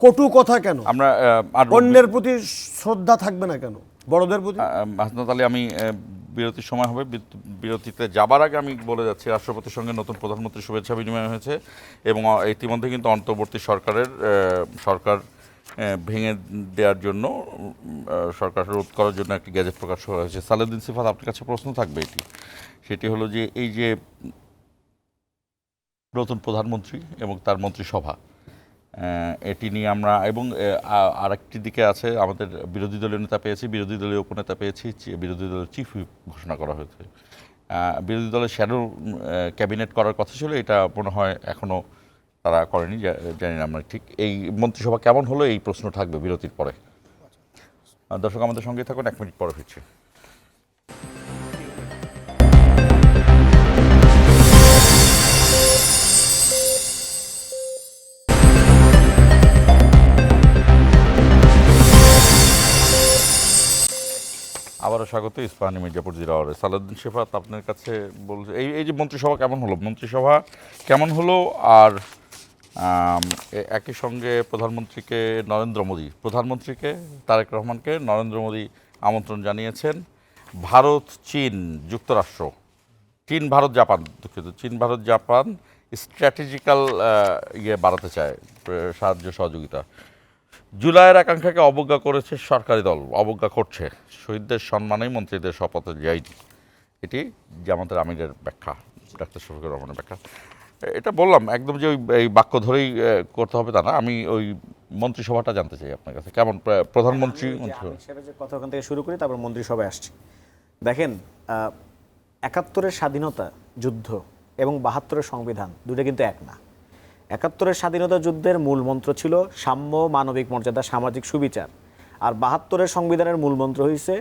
কটু কথা কেন, আমরা আর অন্যের প্রতি শ্রদ্ধা থাকবে না কেন, বড়দের প্রতি? হাসনাত আলী, আমি বিরতির সময় হবে, বিরতিতে যাবার আগে আমি বলে যাচ্ছি, রাষ্ট্রপতির সঙ্গে নতুন প্রধানমন্ত্রীর শুভেচ্ছা বিনিময় হয়েছে এবং ইতিমধ্যে কিন্তু অন্তর্বর্তী সরকার ভেঙে দেওয়ার জন্য, সরকার রোধ করার জন্য একটি গ্যাজেট প্রকাশ করা হয়েছে। সালেউদ্দিন সিফাত, আপনার কাছে প্রশ্ন থাকবে সেটি হলো যে এই যে নতুন প্রধানমন্ত্রী এবং তার মন্ত্রিসভা, এটি নিয়ে আমরা এবং আরেকটি দিকে আছে আমাদের বিরোধী দলীয় নেতা পেয়েছি, বিরোধী দলীয় উপনেতা পেয়েছি, বিরোধী দলের চিফ হুইপ ঘোষণা করা হয়েছে। বিরোধী দলের শ্যাডো ক্যাবিনেট করার কথা ছিল, এটা মনে হয় এখনও তারা করেনি, জানি না আমরা ঠিক। এই মন্ত্রিসভা কেমন হলো, এই প্রশ্ন থাকবে বিরতির পরে। দর্শক আমাদের সঙ্গে থাকুন, 1 মিনিট পরে ফিরছি। আবারও স্বাগত ইস্পাহানি মির্জাপুর জিরাওয়ারে। সালেউদ্দিন সিফাত, আপনার কাছে বলছে এই যে মন্ত্রিসভা কেমন হলো, মন্ত্রিসভা কেমন হলো? আর একই সঙ্গে প্রধানমন্ত্রীকে তারেক রহমানকে নরেন্দ্র মোদী আমন্ত্রণ জানিয়েছেন। ভারত, চীন, যুক্তরাষ্ট্র, চীন ভারত জাপান স্ট্র্যাটেজিক্যাল বাড়াতে চায় সাহায্য সহযোগিতা। জুলাইয়ের আকাঙ্ক্ষাকে অবজ্ঞা করেছে সরকারি দল, অবজ্ঞা করছে। শহীদদের সম্মানেই মন্ত্রীদের শপথে যায়নি। এটি জামাতের আমিরের ব্যাখ্যা, ডাক্তার শফিকুর রহমানের ব্যাখ্যা। এটা বললাম একদম যে এই বাক্য ধরেই করতে হবে তা না, আমি ওই মন্ত্রিসভাটা জানতে চাই আপনার কাছে কেমন। প্রধানমন্ত্রী হিসেবে যে কথা ওখান থেকে শুরু করি, তারপর মন্ত্রিসভায় আসছি। দেখেন, 71-এর স্বাধীনতা যুদ্ধ এবং 72-এর সংবিধান দুটো কিন্তু এক না। 71-এর স্বাধীনতা যুদ্ধের মূল মন্ত্র ছিল সাম্য, মানবিক মর্যাদা, সামাজিক সুবিচার। আর 72-এর সংবিধানের মূল মন্ত্র হয়েছে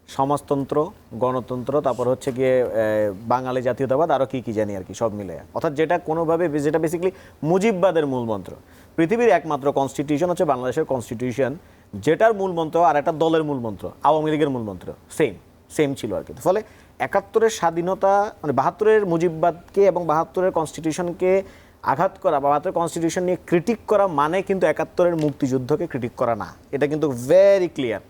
সমাজতন্ত্র, গণতন্ত্র, তারপর হচ্ছে গিয়ে বাঙালি জাতীয়তাবাদ, আরও কি জানি আর কি, সব মিলে। অর্থাৎ যেটা বেসিক্যালি মুজিববাদের মূল মন্ত্র। পৃথিবীর একমাত্র কনস্টিটিউশন হচ্ছে বাংলাদেশের কনস্টিটিউশন, যেটার মূল মন্ত্র আর একটা দলের মূল মন্ত্র, আওয়ামী লীগের মূল মন্ত্র সেম ছিল আর কি। ফলে 71-এর স্বাধীনতা মানে 72-এর মুজিববাদকে এবং 72-এর কনস্টিটিউশনকে আঘাত করা বা 72-এর কনস্টিটিউশন নিয়ে ক্রিটিক করা মানে কিন্তু 71-এর মুক্তিযুদ্ধকে ক্রিটিক করা না, এটা কিন্তু ভেরি ক্লিয়ার।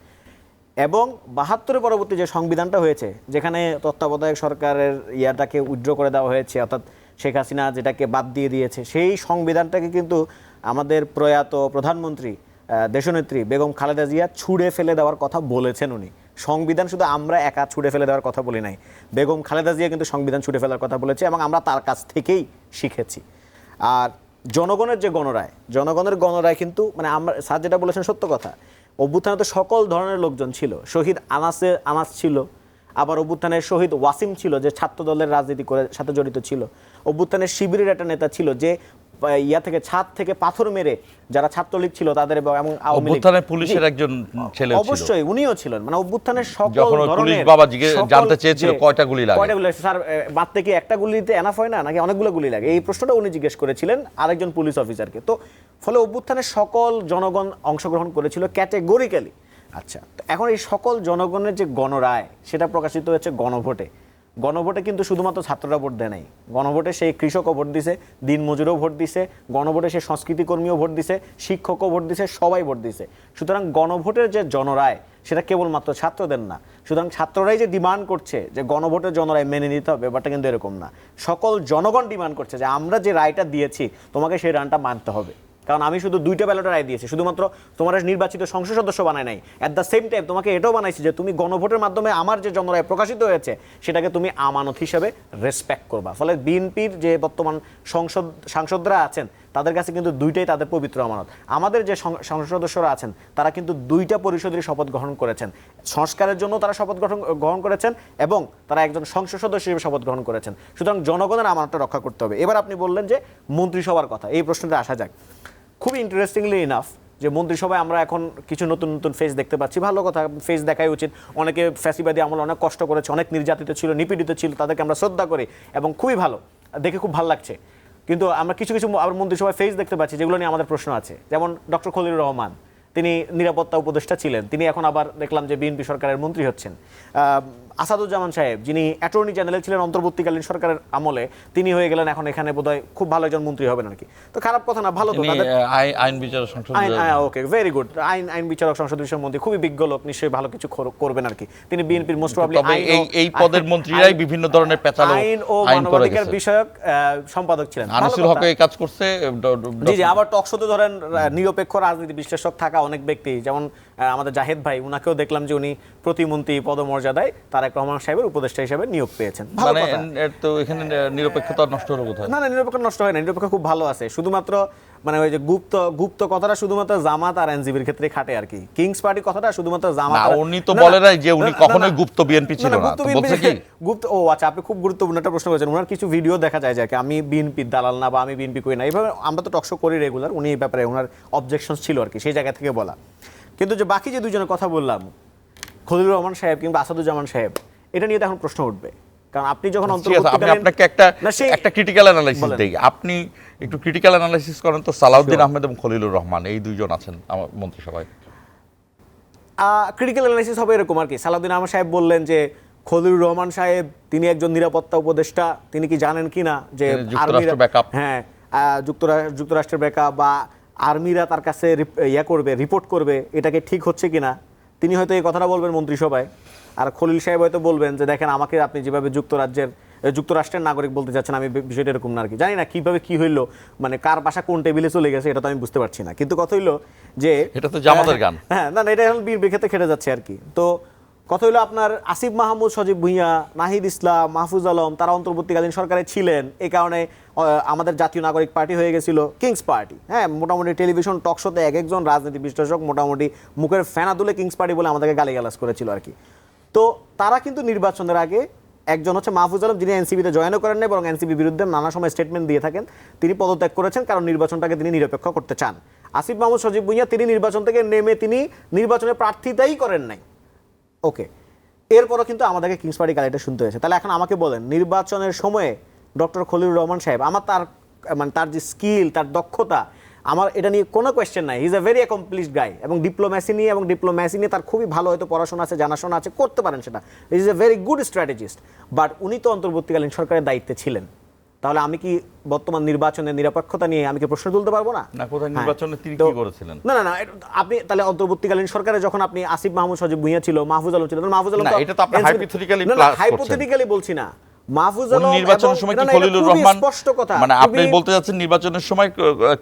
এবং 72-এর পরবর্তী যে সংবিধানটা হয়েছে, যেখানে তত্ত্বাবধায়ক সরকারের ইয়াটাকে উইথড্র করে দেওয়া হয়েছে, অর্থাৎ শেখ হাসিনা যেটাকে বাদ দিয়ে দিয়েছে, সেই সংবিধানটাকে কিন্তু আমাদের প্রয়াত প্রধানমন্ত্রী দেশনেত্রী বেগম খালেদা জিয়া ছুঁড়ে ফেলে দেওয়ার কথা বলেছেন উনি। সংবিধান শুধু আমরা একা ছুঁড়ে ফেলে দেওয়ার কথা বলি নাই, বেগম খালেদা জিয়া কিন্তু সংবিধান ছুঁড়ে ফেলার কথা বলেছে এবং আমরা তার কাছ থেকেই শিখেছি। আর জনগণের যে গণরায়, জনগণের গণরায় কিন্তু মানে আমরা স্যার যেটা বলেছেন সত্য কথা, অভ্যুত্থানে তো সকল ধরনের লোকজন ছিল। শহীদ আনাস ছিল, আবার অভ্যুত্থানের শহীদ ওয়াসিম ছিল যে ছাত্র দলের রাজনীতি করে সাথে জড়িত ছিল। অভ্যুত্থানের শিবিরের একটা নেতা ছিল যে ছাদ থেকে পাথর মেরে যারা ছাত্রলীগ ছিল তাদের এবং আওয়ামী লীগ, অভ্যুত্থানের পুলিশের একজন ছেলে ছিল, অবশ্যই উনিও ছিলেন। মানে অভ্যুত্থানের সকল যখন পুলিশ বাবা জানতে চেয়েছিল কয়টা গুলি লাগে, স্যার মারতে কি একটা গুলিতে এনাফ হয় না নাকি অনেকগুলো গুলি লাগে, এই প্রশ্নটা উনি জিজ্ঞেস করেছিলেন আরেকজন পুলিশ অফিসারকে। তো ফলে অভ্যুত্থানের সকল জনগণ অংশগ্রহণ করেছিল ক্যাটেগরিক্যালি। আচ্ছা, এখন এই সকল জনগণের যে গণরায় সেটা প্রকাশিত হয়েছে গণভোটে। গণভোটে কিন্তু শুধুমাত্র ছাত্ররা ভোট দেয় নাই, গণভোটে সেই কৃষকও ভোট দিছে, দিনমজুরও ভোট দিছে, গণভোটে সেই সংস্কৃতি কর্মীও ভোট দিছে, শিক্ষকও ভোট দিছে, সবাই ভোট দিছে। সুতরাং গণভোটের যে জনরায় সেটা কেবলমাত্র ছাত্রদের না। সুতরাং ছাত্ররাই যে ডিমান্ড করছে যে গণভোটের জনরায় মেনে নিতে হবে, ব্যাপারটা কিন্তু এরকম না। সকল জনগণ ডিমান্ড করছে যে আমরা যে রায়টা দিয়েছি তোমাকে সেই রায়টা মানতে হবে। কারণ আমি শুধু 2টা ব্যালটের রায় দিয়েছি, শুধুমাত্র তোমার নির্বাচিত সংসদ সদস্য বানায় নাই, অ্যাট দ্য সেম টাইম তোমাকে এটাও বানাইছি যে তুমি গণভোটের মাধ্যমে আমার যে জনরায় প্রকাশিত হয়েছে সেটাকে তুমি আমানত হিসেবে রেসপেক্ট করবা। ফলে বিএনপির যে বর্তমান সাংসদরা আছেন তাদের কাছে কিন্তু 2টাই তাদের পবিত্র আমানত। আমাদের যে সংসদ সদস্যরা আছেন তারা কিন্তু 2টা পরিষদের শপথ গ্রহণ করেছেন, সংস্কারের জন্য তারা শপথ গ্রহণ করেছেন এবং তারা একজন সংসদ সদস্য হিসেবে শপথ গ্রহণ করেছেন। সুতরাং জনগণের আমানতটা রক্ষা করতে হবে। এবার আপনি বললেন যে মন্ত্রিসভার কথা, এই প্রশ্নটা আসা যাক। খুবই ইন্টারেস্টিংলি ইনাফ যে মন্ত্রিসভায় আমরা এখন কিছু নতুন নতুন ফেস দেখতে পাচ্ছি, ভালো কথা, ফেস দেখাই উচিত। অনেকে ফ্যাসিবাদী আমলে অনেক কষ্ট করেছে, অনেক নির্যাতিত ছিল, নিপীড়িত ছিল, তাদেরকে আমরা শ্রদ্ধা করি এবং খুবই ভালো, দেখে খুব ভালো লাগছে। কিন্তু আমরা কিছু কিছু আবার মন্ত্রিসভায় ফেস দেখতে পাচ্ছি যেগুলো নিয়ে আমাদের প্রশ্ন আছে। যেমন ডক্টর খলিলুর রহমান, তিনি নিরাপত্তা উপদেষ্টা ছিলেন, তিনি এখন আবার দেখলাম যে বিএনপি সরকারের মন্ত্রী হচ্ছেন। আসাদুজ্জামান সাহেব, যিনি অ্যাটর্নি জেনারেল ছিলেন অন্তর্বর্তীকালীন সরকারের আমলে, তিনি হয়ে গেলেন এখন এখানে বোধহয় খুব ভালো একজন মন্ত্রী হবেন আর কি। তো খারাপ কথা না, ভালো তো। আইন বিচারক সংসদ, ওকে, ভেরি গুড। আইন বিচারক সংসদ বিষয়ের মন্ত্রী, খুবই বিজ্ঞ লোক, নিশ্চয়ই ভালো কিছু করবেন আর কি। তিনি বিএনপির মোস্ট প্রবাবলি এই পদের মন্ত্রীরাই বিভিন্ন ধরনের পেঁচালো আইন ও মানবাধিকার বিষয়ক সম্পাদক ছিলেন। আনিসুল হক এই কাজ করছে। জি জি, আবার টকশোতে ধরেন নিরপেক্ষ রাজনীতি বিশ্লেষক থাকা অনেক ব্যক্তি, যেমন আমাদের জাহেদ ভাই, উনাকেও দেখলাম যে উনি প্রতিমন্ত্রী পদমর্যাদায় তারেক রহমান সাহেবের উপদেষ্টা হিসেবে নিয়োগ পেয়েছেন। ভালো কথা। তো এখানে নিরপেক্ষতা নষ্ট হলো কোথায়? না, নিরপেক্ষ নষ্ট হয় না, নিরপেক্ষ খুব ভালো আছে। শুধুমাত্র মানে ওই যে গুপ্ত কথাটা শুধুমাত্র জামাত আর এনজিবির ক্ষেত্রে খাটে আর কি। কিংস পার্টি কথাটা শুধুমাত্র জামাত। না, উনি তো বলে নাই যে উনি কখনোই গুপ্ত বিএনপি ছিল না, তো বলছে কি গুপ্ত। ও আচ্ছা, আপনি খুব গুরুত্বপূর্ণ একটা প্রশ্ন করেছেন। ওনার কিছু ভিডিও দেখা যায় যে আমি বিএনপির দালাল না বা আমি বিএনপি করি না, এইভাবে আমরা তো টকশো করি রেগুলার। উনি এই ব্যাপারে ওনার অবজেকশন ছিল আর কি, সেই জায়গা থেকে বলা। কিন্তু যে বাকি যে দুজনের কথা বললাম, খলিলুর রহমান সাহেব কিংবা আসাদুজ্জামান সাহেব, এটা নিয়ে তো এখন প্রশ্ন উঠবে। কারণ আপনি যখন আপনাকে একটা ক্রিটিক্যাল অ্যানালাইসিস দেই, আপনি একটু ক্রিটিক্যাল অ্যানালাইসিস করেন তো। সালাউদ্দিন আহমেদ এবং খলিলুর রহমান, এই দুইজন আছেন আমার মন্ত্রিসভায়। ক্রিটিক্যাল অ্যানালাইসিস হবে এরকম আর কি। সালাউদ্দিন আহমেদ সাহেব বললেন যে খলিলুর রহমান সাহেব তিনি একজন নিরাপত্তা উপদেষ্টা, তিনি কি জানেন কিনা যে যুক্তরাষ্ট্রের ব্যাকআপ, হ্যাঁ যুক্তরাষ্ট্রের ব্যাকআপ বা আর্মিরা তার কাছে রিপোর্ট করবে, এটাকে ঠিক হচ্ছে কিনা, তিনি হয়তো এই কথাটা বলবেন মন্ত্রিসভায়। আর খলিল সাহেব হয়তো বলবেন যে দেখেন আমাকে আপনি যেভাবে যুক্তরাষ্ট্রের নাগরিক বলতে চাচ্ছেন, আমি বিষয়টা এরকম না আর কি। জানি না কিভাবে কি হইলো, মানে কার বাসা কোন টেবিলে চলে গেছে এটা তো আমি বুঝতে পারছি না। কিন্তু কথা হইলো যে এটা তো জামাতের গান। হ্যাঁ, না এটা এখন বিএনপির ক্ষেত্রে খেটে যাচ্ছে আর কি। তো কথা হইলো আপনার আসিফ মাহমুদ, সজীব ভুঁইয়া, নাহিদ ইসলাম, মাহফুজ আলম, তারা অন্তর্বর্তীকালীন সরকারে ছিলেন। এই কারণে আমাদের জাতীয় নাগরিক পার্টি হয়ে গেছিল কিংস পার্টি। হ্যাঁ, মোটামুটি টেলিভিশন টক শোতে একজন রাজনীতি বিশ্লেষক মোটামুটি মুখের ফেনা তুলে কিংস পার্টি বলে আমাদেরকে গালিগালাজ করেছিল আর কি। তো তারা কিন্তু নির্বাচনের আগে, একজন হচ্ছে মাহফুজ আলম, যিনি এনসিপিতে জয়েনও করেন নাই, বরং এনসিপির বিরুদ্ধে নানা সময় স্টেটমেন্ট দিয়ে থাকেন, তিনি পদত্যাগ করেছেন কারণ নির্বাচনটাকে তিনি নিরপেক্ষ করতে চান। আসিফ মাহমুদ, সজীব ভুঁইয়া, তিনি নির্বাচন থেকে নেমে তিনি নির্বাচনে প্রার্থিতাই করেন নাই। ওকে, এরপরও কিন্তু আমাদেরকে কিংস পার্টি গালিটা শুনতে হয়েছে। তাহলে এখন আমাকে বলেন, নির্বাচনের সময়ে ডক্টর খলিলুর রহমান সাহেব, আমার তার যে স্কিল, তার দক্ষতা, আমার এটা নিয়ে কোনো কোয়েশ্চেন নাই। He is a very accomplished guy এবং ডিপ্লোম্যাসি নিয়ে তার খুবই ভালো হয়তো পড়াশোনা আছে, জানাশোনা আছে, করতে পারেন সেটা। হি is a very good strategist. But উনি তো অন্তর্বর্তীকালীন সরকারের দায়িত্বে ছিলেন। তাহলে আমি কি বর্তমান নির্বাচনের নিরপেক্ষতা নিয়ে আমি কি প্রশ্ন তুলতে পারবো না? না, কোথায় নির্বাচনে তিনি কি করেছিলেন? না, আপনি তাহলে অন্তর্বর্তীকালীন সরকারে যখন আপনি আসিফ মাহমুদ, সজীব ভুঁইয়া ছিল, মাহফুজ আলম ছিল, মাহফুজ আলম তো এটা তো আপনি হাইপোথেটিক্যালি বলছি না। মাহফুজ উনি আলম নির্বাচনের সময় কি খলিলুর রহমান স্পষ্ট কথা, মানে আপনি বলতে যাচ্ছেন নির্বাচনের সময়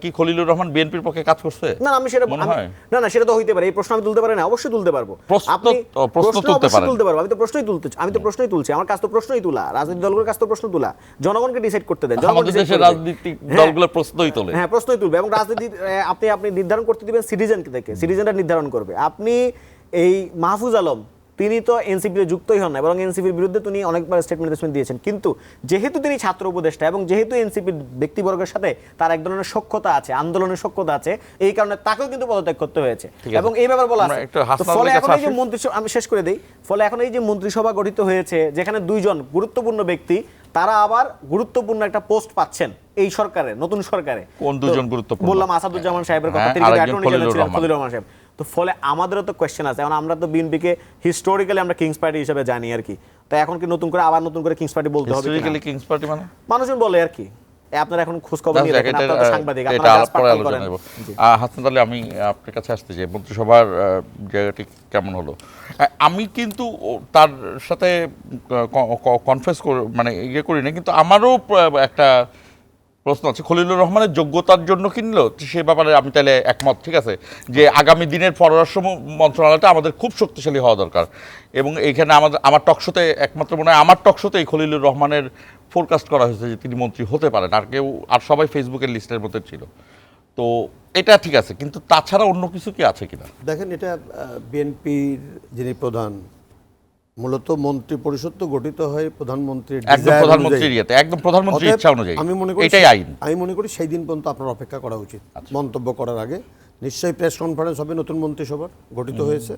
কি খলিলুর রহমান বিএনপির পক্ষে কাজ করছে? না আমি সেটা মনে হয়? না সেটা তো হইতে পারে। এই প্রশ্ন আমি তুলতে পারি না? অবশ্যই তুলতে পারবো। প্রশ্ন তুলতে অবশ্যই পারেন। তুলতে পারবো। আমি তো প্রশ্নই তুলছি। আমার কাজ তো প্রশ্নই তোলা, রাজনৈতিক দলগুলোর কাজ তো প্রশ্ন তোলা। জনগণকে ডিসাইড করতে দেন। আমাদের দেশের রাজনৈতিক দলগুলো প্রশ্নই তোলে। হ্যাঁ, প্রশ্নই তুলবে এবং রাজনীতি আপনি নির্ধারণ করতে দিবেন সিটিজেনকে দেখে, সিটিজেনরা নির্ধারণ করবে। আপনি এই মাহফুজ আলম তিনি তো এনসিপিতে যুক্তই হন না, এবং এনসিপির বিরুদ্ধে তিনি অনেকবার স্টেটমেন্ট দিয়েছেন, কিন্তু যেহেতু তিনি ছাত্র উপদেষ্টা এবং যেহেতু এনসিপির ব্যক্তিবর্গের সাথে তার এক ধরনের সখ্যতা আছে, আন্দোলনের সখ্যতা আছে, এই কারণে তাকেও কিন্তু পদত্যাগ করতে হয়েছে এবং এই ব্যাপার বলা আছে। ফলে এখন এই যে মন্ত্রিসভা, আমি শেষ করে দেই, ফলে এখন এই যে মন্ত্রিসভা গঠিত হয়েছে যেখানে দুইজন গুরুত্বপূর্ণ ব্যক্তি তারা আবার গুরুত্বপূর্ণ একটা পোস্ট পাচ্ছেন এই সরকারে, নতুন সরকারে। কোন দুজন গুরুত্বপূর্ণ? বললাম আসাদুজ্জামান সাহেবের কথা, তিনি অ্যাটর্নি জেনারেল ছিলেন, খলিলুর রহমান সাহেব। তো ফলে আমাদেরও তো কোয়েশ্চেন আছে। এখন আমরা তো বিএনপিকে হিস্টোরিক্যালি আমরা কিংস পার্টি হিসেবে জানি আর কি। তো এখন কি নতুন করে কিংস পার্টি বলতে হবে? হিস্টোরিক্যালি কিংস পার্টি মানে মানুষজন বলে আর কি। আপনারা এখন খোঁজ খবর নিয়ে দেখেন, আপনারা তো সাংবাদিক, এটা আপনারা পরে আলোচনা করব। হাসান আলী, আমি আপনার কাছে আসতে চাই, মন্ত্রিসভার জায়গাটি কেমন হলো? আমি কিন্তু তার সাথে কনফেস মানে ইয়ে করি না, কিন্তু আমারও একটা প্রশ্ন আছে। খলিলুর রহমানের যোগ্যতার জন্য কিনলো সে ব্যাপারে আমি তাহলে একমত, ঠিক আছে, যে আগামী দিনের পররাষ্ট্র মন্ত্রণালয়টা আমাদের খুব শক্তিশালী হওয়া দরকার। এবং এইখানে আমার টকশোতে একমাত্র মনে হয় আমার টকশোতেই খলিলুর রহমানের ফোরকাস্ট করা হয়েছে যে তিনি মন্ত্রী হতে পারেন, আর সবাই ফেসবুকের লিস্টের মধ্যে ছিল। তো এটা ঠিক আছে, কিন্তু তাছাড়া অন্য কিছু কি আছে কিনা? দেখেন, এটা বিএনপির যিনি প্রধান, মূলত মন্ত্রী পরিষদ তো গঠিত হয় প্রধানমন্ত্রীর একদম প্রধানমন্ত্রীর ইয়েতে, একদম প্রধানমন্ত্রীর ইচ্ছা অনুযায়ী। আমি মনে করি এটাই আইন। আমি মনে করি সেই দিন পর্যন্ত আপনার অপেক্ষা করা উচিত মন্তব্য করার আগে। নিশ্চয়ই প্রেস কনফারেন্স হবে, নতুন মন্ত্রিসভা গঠিত হয়েছে,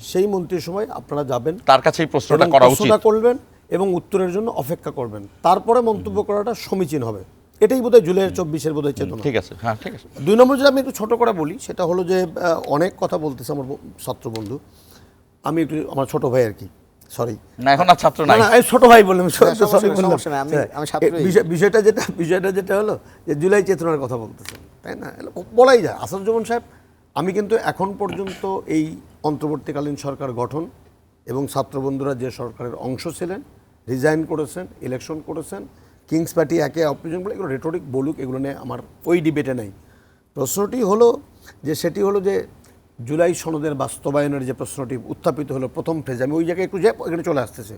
সেই মন্ত্রিসভায় আপনারা যাবেন, তার কাছে এই প্রশ্নটা করা উচিত, করবেন এবং উত্তরের জন্য অপেক্ষা করবেন, তারপরে মন্তব্য করাটা সমীচীন হবে। এটাই বোধহয় জুলাই 24-এর বোধহয় চেতনা। ঠিক আছে, হ্যাঁ ঠিক আছে। 2 নম্বর যেটা আমি একটু ছোট করে বলি, সেটা হলো যে অনেক কথা বলতেছে আমার ছাত্র বন্ধু, আমি একটু আমার ছোট ভাই আর কি, সরি না এখন আর ছাত্র নাই, ছোট ভাই বললাম, বিষয়টা যেটা হলো যে জুলাই চেতনার কথা বলতেছেন, তাই না? বলাই যায়। আসাদুজ্জামান সাহেব, আমি কিন্তু এখন পর্যন্ত এই অন্তর্বর্তীকালীন সরকার গঠন এবং ছাত্র বন্ধুরা যে সরকারের অংশ ছিলেন, রিজাইন করেছেন, ইলেকশন করেছেন, কিংস পার্টি একে অপোজিশন বলে এগুলো রেটরিক বলুক, এগুলো নিয়ে আমার ওই ডিবেটে নেই। প্রশ্নটি হলো যে সেটি হলো যে জুলাই সনদের বাস্তবায়নের যে প্রশ্নটি উত্থাপিত হলো প্রথম ফেজ, আমি ওই জায়গায় একটু এখানে চলে আসতেছে।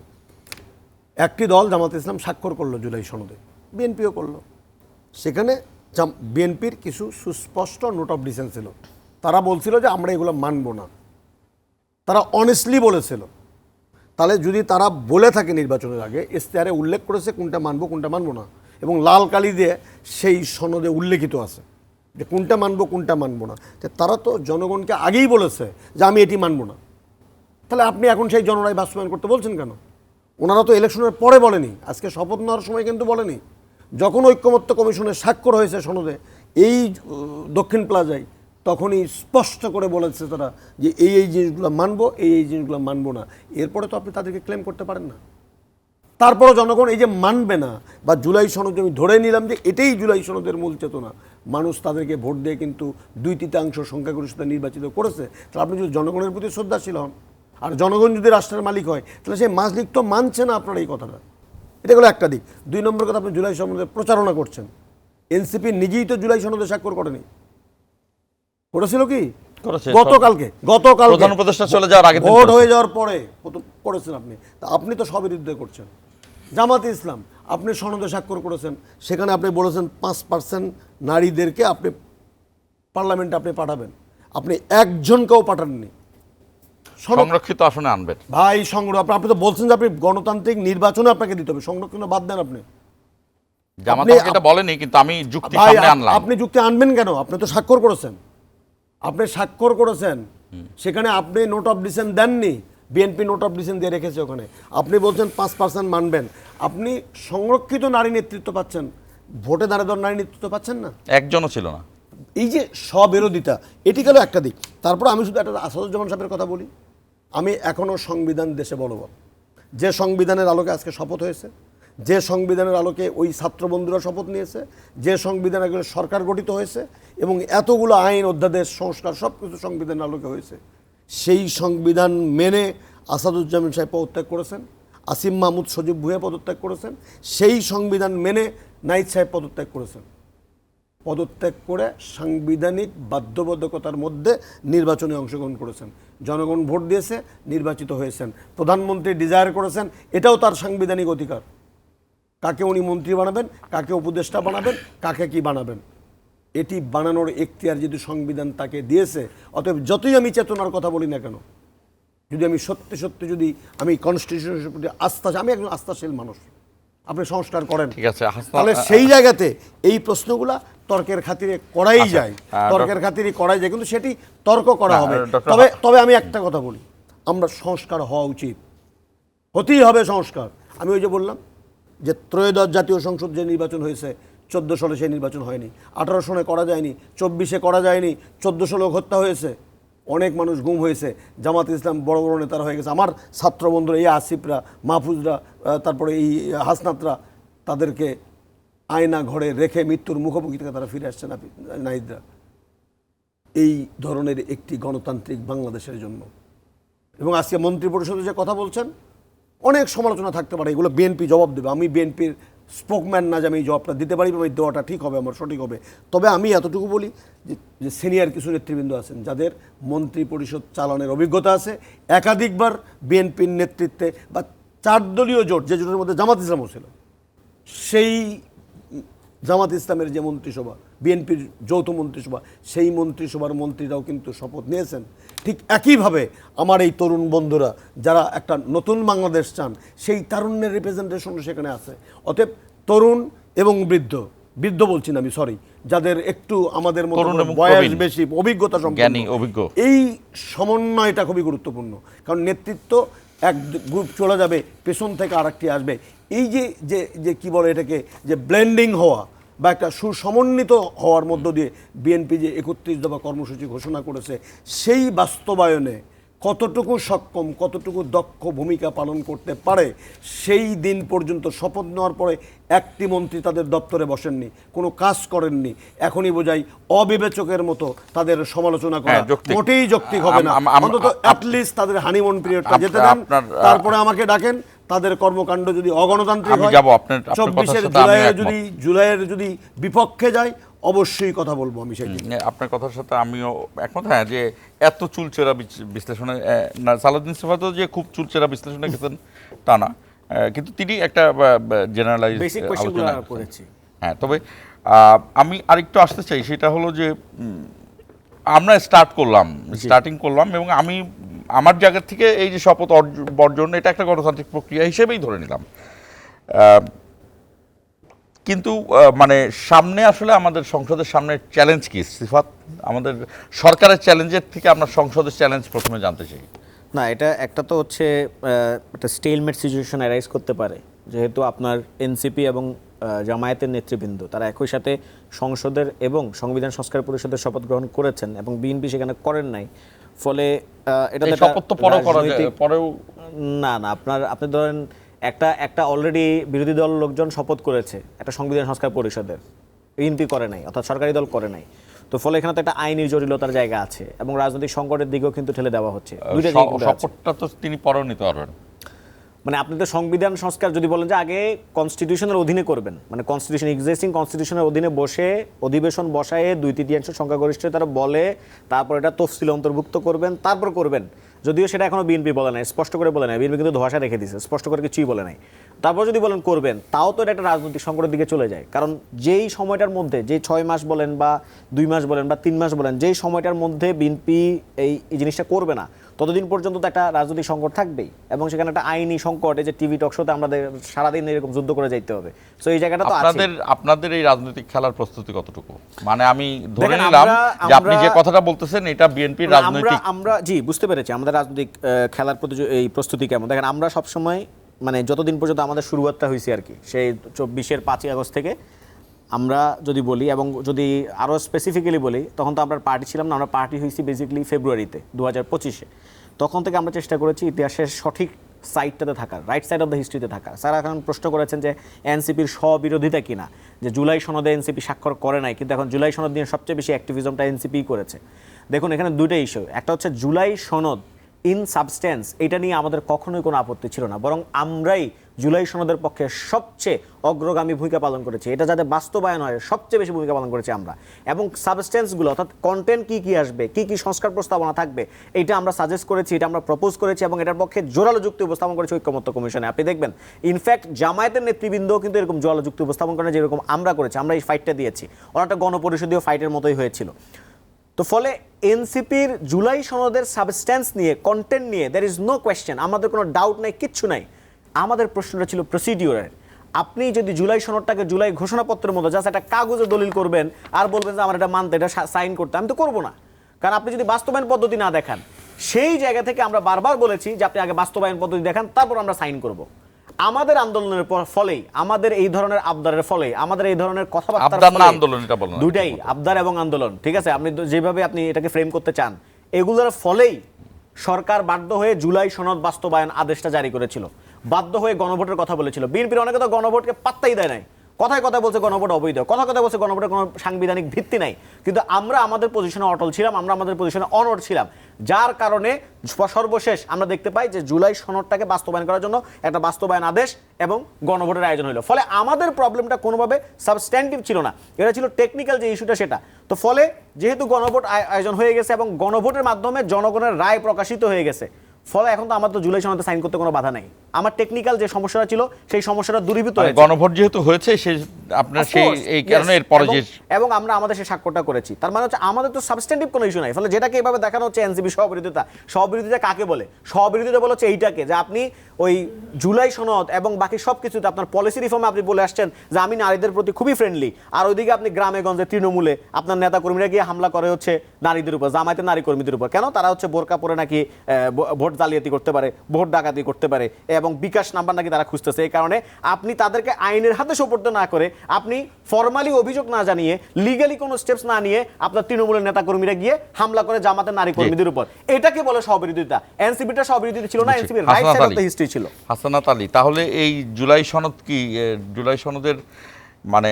একটি দল জামাত ইসলাম স্বাক্ষর করলো জুলাই সনদে, বিএনপিও করলো। সেখানে বিএনপির কিছু সুস্পষ্ট নোট অফ ডিসেন্স ছিল। তারা বলছিল যে আমরা এগুলো মানব না, তারা অনেস্টলি বলেছিল। তাহলে যদি তারা বলে থাকে নির্বাচনের আগে, ইশতেহারে উল্লেখ করেছে কোনটা মানবো কোনটা মানবো না, এবং লাল কালি দিয়ে সেই সনদে উল্লেখিত আছে যে কোনটা মানবো কোনটা মানবো না, তারা তো জনগণকে আগেই বলেছে যে আমি এটি মানবো না। তাহলে আপনি এখন সেই জনরায় বাস্তবায়ন করতে বলছেন কেন? ওনারা তো ইলেকশনের পরে বলেনি, আজকে শপথ নেওয়ার সময় কিন্তু বলেনি। যখন ঐক্যমত্য কমিশনের স্বাক্ষর হয়েছে সনদে এই দক্ষিণ প্লাজায়, তখনই স্পষ্ট করে বলেছে তারা যে এই জিনিসগুলো মানবো, এই জিনিসগুলো মানবো না। এরপরে তো আপনি তাদেরকে ক্লেম করতে পারেন না। তারপরও জনগণ এই যে মানবে না, বা জুলাই সনদ আমি ধরে নিলাম যে এটাই জুলাই সনদের মূল চেতনা, মানুষ তাদেরকে ভোট দিয়ে কিন্তু 2/3 সংখ্যাগরিষ্ঠতা নির্বাচিত করেছে। তাহলে আপনি যদি জনগণের প্রতি শ্রদ্ধাশীল হন, আর জনগণ যদি রাষ্ট্রের মালিক হয়, তাহলে সেই মালিক তো মানছে না আপনার এই কথাটা। এটা হলো একটা দিক। 2 নম্বর কথা, আপনি জুলাই সনদে প্রচারণা করছেন। এনসিপি নিজেই তো জুলাই সনদে স্বাক্ষর করেনি, করেছিল কি? গতকালকে প্রধান উপদেষ্টা চলে যাওয়ার আগে, ভোট হয়ে যাওয়ার পরে করেছেন আপনি। তা আপনি তো সবিরুদ্ধে করছেন। জামাতে ইসলাম, আপনি সনদে স্বাক্ষর করেছেন, সেখানে আপনি বলেছেন 5% নারীদেরকে আপনি পার্লামেন্টে আপনি পাঠাবেন, আপনি একজনকেও পাঠাননি। সংরক্ষিত আসনে আনবেন ভাই, আপনি তো বলছেন যে আপনি গণতান্ত্রিক নির্বাচনে আপনাকে দিতে হবে, সংরক্ষণ বাদ দেন আপনি। জামাত এটা বলেনি, কিন্তু আমি যুক্তি সামনে আনলাম। আপনি যুক্তি আনবেন কেন? আপনি তো স্বাক্ষর করেছেন, সেখানে আপনি নোট অফ ডিসেন্ট দেননি, বিএনপি নোট অফ ডিসেন্ট দিয়ে রেখেছে ওখানে। আপনি বলছেন 5% মানবেন, আপনি সংরক্ষিত নারী নেতৃত্ব পাচ্ছেন, ভোটে দাঁড়ায় নারী নেতৃত্ব পাচ্ছেন না, একজনও ছিল না। এই যে স্ববিরোধিতা, এটি গেল একটা দিক। তারপর আমি শুধু একটা আসাদুজ্জামান সাহেবের কথা বলি। আমি এখনও সংবিধান দেশে বলব, যে সংবিধানের আলোকে আজকে শপথ হয়েছে, যে সংবিধানের আলোকে ওই ছাত্র বন্ধুরা শপথ নিয়েছে, যে সংবিধানের সরকার গঠিত হয়েছে এবং এতগুলো আইন অধ্যাদেশ সংস্কার সব কিছু সংবিধানের আলোকে হয়েছে, সেই সংবিধান মেনে আসাদুজ্জামান সাহেব পদত্যাগ করেছেন। আসিম মাহমুদ সজীব ভুঁইয়া পদত্যাগ করেছেন, সেই সংবিধান মেনে নাহিদ সাহেব পদত্যাগ করেছেন। পদত্যাগ করে সাংবিধানিক বাধ্যবাধকতার মধ্যে নির্বাচনে অংশগ্রহণ করেছেন, জনগণ ভোট দিয়েছে, নির্বাচিত হয়েছেন, প্রধানমন্ত্রী ডিজায়ার করেছেন, এটাও তার সাংবিধানিক অধিকার। কাকে উনি মন্ত্রী বানাবেন, কাকে উপদেষ্টা বানাবেন, কাকে কি বানাবেন, এটি বানানোর এখতিয়ার যদি সংবিধান তাকে দিয়েছে, অতএব যতই আমি চেতনার কথা বলি না কেন, যদি আমি সত্যি সত্যি যদি আমি কনস্টিটিউশনের প্রতি আমি একজন আস্থাশীল মানুষ, আপনি সংস্কার করেন, ঠিক আছে, তাহলে সেই জায়গাতে এই প্রশ্নগুলা তর্কের খাতিরে করাই যায়, তর্কের খাতিরে করাই যায়, কিন্তু সেটি তর্ক করা হবে। তবে আমি একটা কথা বলি, আমরা সংস্কার হওয়া উচিত, হতেই হবে সংস্কার। আমি ওই যে বললাম যে ত্রয়োদশ জাতীয় সংসদ যে নির্বাচন হয়েছে, 14 সালে সেই নির্বাচন হয়নি, 18 সনে করা যায়নি, 24-এ করা যায়নি, 1400 লোক হত্যা হয়েছে, অনেক মানুষ গুম হয়েছে, জামাত ইসলাম বড় বড় নেতারা হয়ে গেছে, আমার ছাত্র বন্ধুরা, এই আসিফরা, মাহফুজরা, তারপরে এই হাসনাতরা, তাদেরকে আয়না ঘরে রেখে মৃত্যুর মুখোমুখি থেকে তারা ফিরে আসছে না, নাহিদরা। এই ধরনের একটি গণতান্ত্রিক বাংলাদেশের জন্য। এবং আজকে মন্ত্রিপরিষদে যে কথা বলছেন, অনেক সমালোচনা থাকতে পারে, এগুলো বিএনপি জবাব দেবে, আমি বিএনপির স্পোকম্যান না যে আমি এই জবাবটা দিতে পারি, আমি দেওয়াটা ঠিক হবে, আমার সঠিক হবে। তবে আমি এতটুকু বলি যে সিনিয়র কিছু নেতৃবৃন্দ আছেন যাদের মন্ত্রী পরিষদ চালানোর অভিজ্ঞতা আছে, একাধিকবার বিএনপির নেতৃত্বে বা 4 দলীয় জোট, যে জোটের মধ্যে জামাত ইসলামও ছিল, সেই জামাত ইসলামের যে মন্ত্রিসভা, বিএনপির যৌথ মন্ত্রিসভা, সেই মন্ত্রিসভার মন্ত্রীরাও কিন্তু শপথ নিয়েছেন। ঠিক একইভাবে আমার এই তরুণ বন্ধুরা যারা একটা নতুন বাংলাদেশ চান, সেই তারুণ্যের রিপ্রেজেন্টেশন সেখানে আছে। অতএব তরুণ এবং বৃদ্ধ বলছি না আমি, সরি, যাদের একটু আমাদের মতো বয়স বেশি, অভিজ্ঞতা সম্পন্ন, এই সমন্বয়টা খুবই গুরুত্বপূর্ণ। কারণ নেতৃত্ব এক গ্রুপ চলে যাবে, পেছন থেকে আরেকটি আসবে, এই যে যে যে কি বলে এটাকে, যে ব্লেন্ডিং হওয়া বা একটা সুসমন্বিত হওয়ার মধ্য দিয়ে বিএনপি যে 31 দফা কর্মসূচি ঘোষণা করেছে, সেই বাস্তবায়নে কতটুকু সক্ষম, কতটুকু দক্ষ ভূমিকা পালন করতে পারে, সেই দিন পর্যন্ত শপথ নেওয়ার পরে একটি মন্ত্রী তাদের দপ্তরে বসেননি, কোনো কাজ করেননি, এখনই বোঝাই অবিবেচকের মতো তাদের সমালোচনা করা মোটেই যৌক্তিক হবে না। অন্তত অ্যাটলিস্ট তাদের হানিমুন পিরিয়ডটা যেতে দেন, তারপরে আমাকে ডাকেন। তাদের কর্মকাণ্ড যদি অগণতান্ত্রিক হয়, 24-এর জুলাইয়ের যদি বিপক্ষে যায়, অবশ্যই কথা বলবো আমি সেই। আপনার কথার সাথে আমিও একমত, হ্যাঁ, যে এত চুলচেরা বিশ্লেষণে সালাউদ্দিন সিফাত যে খুব চুলচেরা বিশ্লেষণে গেছেন তা না, কিন্তু তিনি একটা জেনারেলাইজ আলোচনা করেছেন। হ্যাঁ, তবে আমি আরেকটু আসতে চাই, সেটা হলো যে আমরা স্টার্টিং করলাম এবং আমি আমার জায়গা থেকে এই যে শপথ বর্জন, এটা একটা গণতান্ত্রিক প্রক্রিয়া হিসেবেই ধরে নিলাম। কিন্তু মানে সামনে আসলে আমাদের সংসদের সামনে চ্যালেঞ্জ কি সিফাত? আমাদের সরকারের চ্যালেঞ্জের থেকে আমরা সংসদের চ্যালেঞ্জ প্রথমে জানতে চাই। না, এটা একটা তো হচ্ছে একটা স্টেলমেট সিচুয়েশন অ্যারাইজ করতে পারে, যেহেতু আপনার এনসিপি এবং জামায়াতের নেতৃবৃন্দ তারা একই সাথে সংসদের এবং সংবিধান সংস্কার পরিষদের শপথ গ্রহণ করেছেন এবং বিএনপি সেখানে করেন নাই। ফলে এটা শপথ তো পরেও না, আপনি ধরেন একটা অলরেডি বিরোধী দল লোকজন শপথ করেছে একটা সংবিধান সংস্কার পরিষদের, বিএনপি করে নাই, অর্থাৎ সরকারি দল করে নাই। তো ফলে এখানে তো একটা আইনি জটিলতার জায়গা আছে এবং রাজনৈতিক সংকটের দিকেও কিন্তু ঠেলে দেওয়া হচ্ছে। শপথটা তো তিনি পরেও নিতে পারবেন, মানে আপনি তো সংবিধান সংস্কার যদি বলেন যে আগে কনস্টিটিউশনের অধীনে করবেন, মানে কনস্টিটিউশন এক্সিস্টিং কনস্টিটিউশনের অধীনে বসে অধিবেশন বসায়ে 2/3 সংখ্যাগরিষ্ঠতার বলে তারপর এটা তফসিলে অন্তর্ভুক্ত করবেন, তারপর করবেন। যদিও সেটা এখনো বিএনপি বলে নাই, স্পষ্ট করে বলে নাই, বিএনপি কিন্তু ধোঁয়াশা রেখে দিয়েছে, স্পষ্ট করে কিছুই বলে নাই। তারপর যদি বলেন করবেন, তাও তো এটা একটা রাজনৈতিক সংকটের দিকে চলে যায়। কারণ যেই সময়টার মধ্যে, যে 6 মাস বলেন বা 2 মাস বলেন বা 3 মাস বলেন, যেই সময়টার মধ্যে বিএনপি এই জিনিসটা করবে না, ততদিন পর্যন্ত তো একটা রাজনৈতিক সংকট থাকবেই এবং সেখানে একটা আইনি সংকট, এই যে টিভি টক শোতে আমাদের সারাদিন এরকম যুদ্ধ করে যাইতে হবে। সো এই জায়গাটা তো আপনাদের এই রাজনৈতিক খেলার প্রস্তুতি কতটুকু? মানে আমি ধরে নিলাম যে আপনি যে কথাটা বলতেছেন এটা বিএনপির রাজনৈতিক, আমরা জি বুঝতে পেরেছি আমাদের রাজনৈতিক খেলার এই প্রস্তুতি কেমন। দেখেন, আমরা সবসময় মানে যতদিন পর্যন্ত আমাদের শুরুয়াতটা হয়েছে আর কি, সেই 24-এর 5ই আগস্ট থেকে আমরা যদি বলি এবং যদি আরও স্পেসিফিক্যালি বলি, তখন তো আমরা পার্টি ছিলাম না, আমরা পার্টি হয়েছি বেসিক্যালি ফেব্রুয়ারিতে 2025-এ। তখন থেকে আমরা চেষ্টা করেছি ইতিহাসের সঠিক সাইডটাতে থাকার, রাইট সাইড অফ দ্য হিস্ট্রিতে থাকার। স্যার এখন প্রশ্ন করেছেন যে এনসিপির স্ববিরোধিতা কিনা, যে জুলাই সনদে এনসিপি স্বাক্ষর করে নাই, কিন্তু এখন জুলাই সনদ নিয়ে সবচেয়ে বেশি অ্যাক্টিভিজমটা এনসিপি করেছে। দেখুন, এখানে দুইটা ইস্যু, একটা হচ্ছে জুলাই সনদ ইন সাবস্টেন্স এটা নিয়ে আমাদের কখনোই কোনো আপত্তি ছিল না, বরং আমরাই জুলাই সনদের পক্ষে সবচেয়ে অগ্রগামী ভূমিকা পালন করেছি। এটা যাতে বাস্তবায়ন হয় সবচেয়ে বেশি ভূমিকা পালন করেছি আমরা, এবং সাবস্টেন্সগুলো অর্থাৎ কন্টেন্ট কি কি আসবে, কি কি সংস্কার প্রস্তাবনা থাকবে, এটা আমরা সাজেস্ট করেছি, এটা আমরা প্রপোজ করেছি এবং এটার পক্ষে জোরালো যুক্তি উপস্থাপন করেছি ঐক্যমত্য কমিশনে। আপনি দেখবেন ইনফ্যাক্ট জামায়াতের নেতৃবৃন্দও কিন্তু এরকম জোরালো যুক্তি উপস্থাপন করেন যেরকম আমরা করেছি। আমরা এই ফাইটটা দিয়েছি, অনেকটা গণপরিষদীয় ফাইটের মতোই হয়েছিল। তো ফলে এনসিপির জুলাই সনদের সাবস্টেন্স নিয়ে, কন্টেন্ট নিয়ে দ্যার ইজ নো কোয়েশ্চেন, আমাদের কোনো ডাউট নাই, কিচ্ছু নাই। আমাদের প্রশ্নটা ছিল প্রসিডিওরের। আপনি যদি জুলাই সনদটাকে জুলাই ঘোষণাপত্রের মতো জাস্ট একটা কাগজে দলিল করবেন আর বলবেন যে আমার এটা মানতে, এটা সাইন করতে, আমি তো করবো না। কারণ আপনি যদি বাস্তবায়ন পদ্ধতি না দেখান, সেই জায়গা থেকে আমরা বারবার বলেছি যে আপনি আগে বাস্তবায়ন পদ্ধতি দেখান, তারপর আমরা সাইন করব। আমাদের আন্দোলনের ফলেই, আমাদের এই ধরনের আবদারের ফলে, আমাদের এই ধরনের কথাবার্তার ফলে, দুইটাই আবদার এবং আন্দোলন, ঠিক আছে, আপনি যেভাবে আপনি এটাকে ফ্রেম করতে চান, এগুলোর ফলেই সরকার বাধ্য হয়ে জুলাই সনদ বাস্তবায়ন আদেশটা জারি করেছিল, বাধ্য হয়ে গণভোটের কথা বলেছিল। বিএনপির অনেকে তো গণভোটকে পাত্তাই দেয় নাই, কথায় কথা বলছে গণভোট অবৈধ, কথা বলছে গণভোটের কোনো সাংবিধানিক ভিত্তি নাই। কিন্তু আমরা আমাদের পজিশনে অটল ছিলাম, আমরা আমাদের পজিশনে অনড় ছিলাম, যার কারণে সর্বশেষ আমরা দেখতে পাই যে জুলাই সনদটাকে বাস্তবায়ন করার জন্য একটা বাস্তবায়ন আদেশ এবং গণভোটের আয়োজন হলো। ফলে আমাদের প্রবলেমটা কোনোভাবে সাবস্ট্যান্টিভ ছিল না, এটা ছিল টেকনিক্যাল যে ইস্যুটা সেটা। তো ফলে যেহেতু গণভোট আয়োজন হয়ে গেছে এবং গণভোটের মাধ্যমে জনগণের রায় প্রকাশিত হয়ে গেছে, ফলে এখন তো আমার তো জুলাই সনদে সাইন করতে কোনো বাধা নাই। আমার টেকনিক্যাল যে সমস্যাটা ছিল সেই সমস্যাটা দূরীভূত হয়েছে। গণভোট যেহেতু হয়েছে আপনার সেই এই কারণে এরপরে যে এবং আমরা আমাদের সেই স্বাক্ষরটা করেছি, তার মানে হচ্ছে আমাদের তো সাবস্ট্যান্টিভ কোনো ইস্যু নাই। ফলে যেটাকে এইভাবে দেখানো হচ্ছে এনসিপি সহবিরোধিতা, সহবিরোধিতা কাকে বলে? সহবিরোধিতা বলে হচ্ছে এইটাকে, যে আপনি ওই জুলাই সনদ এবং বাকি সব কিছুতে আপনার পলিসি রিফর্মে আপনি বলে আসছেন যে আমি নারীদের প্রতি খুবই ফ্রেন্ডলি, আর ওইদিকে আপনি গ্রামে গঞ্জে তৃণমূলে আপনার নেতা কর্মীরা গিয়ে হামলা করে হচ্ছে নারীদের উপর, জামায়াতের নারী কর্মীদের উপর। কেন? তারা হচ্ছে বোরকা পরে নাকি ভোট জালিয়াতি করতে পারে, ভোট ডাকাতি করতে পারে, এবং বিকাশ নাম্বার নাকি তারা খুঁজতেছে। এই কারণে আপনি তাদেরকে আইনের হাতে সোপর্দ না করে, আপনি ফরমালি অভিযোগ না জানিয়ে, লিগালি কোনো স্টেপস না নিয়ে আপনার তৃণমূলের নেতা কর্মীরা গিয়ে হামলা করে জামাতের নারী কর্মীদের উপর, এটাকে বলে সহবিরোধিতা। এনসিপিটা সহবিরোধিতা ছিল না, এনসিপির right side of the history ছিল। হাসানাত আলী, তাহলে এই জুলাই সনদ কি, জুলাই সনদের মানে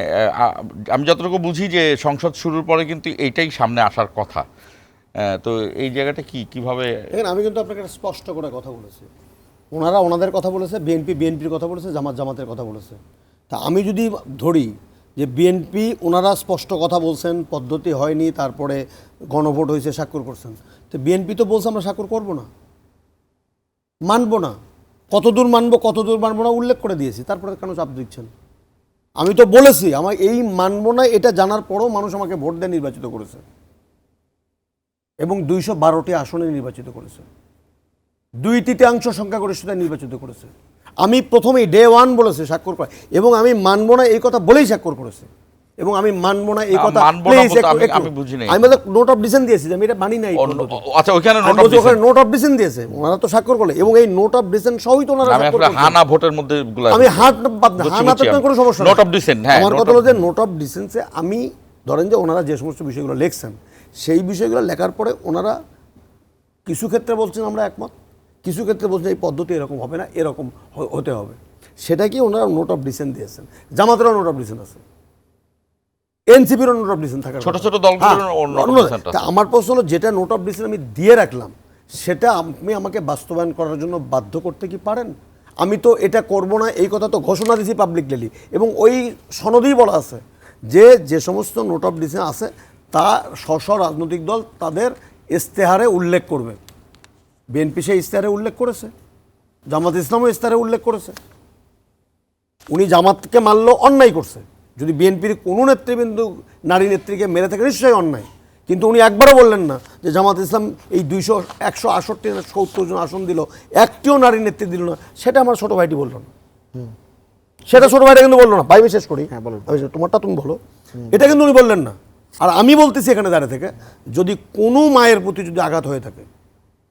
আমি যতটুকু বুঝি যে সংসদ শুরুর পরে কিন্তু এইটাই সামনে আসার কথা, তো এই জায়গাটা কিভাবে? দেখেন, আমি কিন্তু আপনাকে স্পষ্ট করে কথা বলেছি, ওনারা ওনাদের কথা বলেছে, বিএনপির কথা বলেছে, জামাতের কথা বলেছে। তা আমি যদি ধরি যে বিএনপি ওনারা স্পষ্ট কথা বলছেন, পদ্ধতি হয়নি, তারপরে গণভোট হয়েছে, স্বাক্ষর করছেন, তো বিএনপি তো বলছে আমরা স্বাক্ষর করব না, মানবো না, কতদূর মানবো না উল্লেখ করে দিয়েছি, তারপরে কেন চাপ দিচ্ছেন? আমি তো বলেছি আমার এই মানবো না, এটা জানার পরও মানুষ আমাকে ভোট দিয়ে নির্বাচিত করেছে এবং 212টি আসনে নির্বাচিত করেছে, 2/3 সংখ্যাগরিষ্ঠতায় নির্বাচিত করেছে। আমি প্রথমেই ডে 1 বলেছে স্বাক্ষর করে, এবং আমি মানবো না এই কথা বলেই স্বাক্ষর করেছে, এবং আমি মানবো না এই কথা আমি বুঝি নাই, আমি নোট অফ ডিসেন্ট দিয়েছি যে আমি এটা মানি নাই। আচ্ছা, ওখানে নোট অফ ডিসেন্ট দিয়েছে, ওনারা তো স্বাক্ষর করলে, এবং এই নোট অফ ডিসেন্ট সবই তো ওনারা স্বাক্ষর করেছে। হানা ভোটের মধ্যে আমি হানাতে কোনো সমস্যা নেই, নোট অফ ডিসেন্ট। হ্যাঁ, আমার কথা হলো যে নোট অফ ডিসেন্টে আমি ধরেন যে ওনারা যে সমস্ত বিষয়গুলো লিখছেন, সেই বিষয়গুলো লেখার পরে ওনারা কিছু ক্ষেত্রে বলছেন আমরা একমত, কিছু ক্ষেত্রে বলছেন এই পদ্ধতি এরকম হবে না, এরকম হতে হবে, সেটা কি ওনারা নোট অফ ডিসেন্ট দিয়েছেন। জামাতেরও নোট অফ ডিসেন্ট আছে, এনসিপিরও নোট অফ ডিসেন্ট থাকার, ছোট ছোট দলগুলোর। আমার প্রশ্ন হলো যেটা নোট অফ ডিসেন্ট আমি দিয়ে রাখলাম, সেটা আপনি আমাকে বাস্তবায়ন করার জন্য বাধ্য করতে কি পারেন? আমি তো এটা করব না এই কথা তো ঘোষণা দিয়েছি পাবলিকলি, এবং ওই সনদেই বলা আছে যে সমস্ত নোট অফ ডিসেন্ট আছে তা স্ব রাজনৈতিক দল তাদের ইশতেহারে উল্লেখ করবে। বিএনপি সেই ইশতেহারে উল্লেখ করেছে, জামাত ইসলামও ইশতেহারে উল্লেখ করেছে। উনি জামাতকে মারল, অন্যায় করছে। যদি বিএনপির কোনো নেতৃবৃন্দ নারী নেত্রীকে মেরে থাকে নিশ্চয়ই অন্যায়, কিন্তু উনি একবারও বললেন না যে জামাত ইসলাম এই 168 জন আসন দিল, একটিও নারী নেত্রী দিল না, সেটা আমার ছোটো ভাইটি বলল না, সেটা ছোটো ভাইটা কিন্তু বললো না। ভাই শেষ করি, হ্যাঁ বলো, তোমারটা তুমি বলো, এটা কিন্তু উনি বললেন না। আর আমি বলতেছি এখানে দাঁড়িয়ে থেকে, যদি কোনো মায়ের প্রতি যদি আঘাত হয়ে থাকে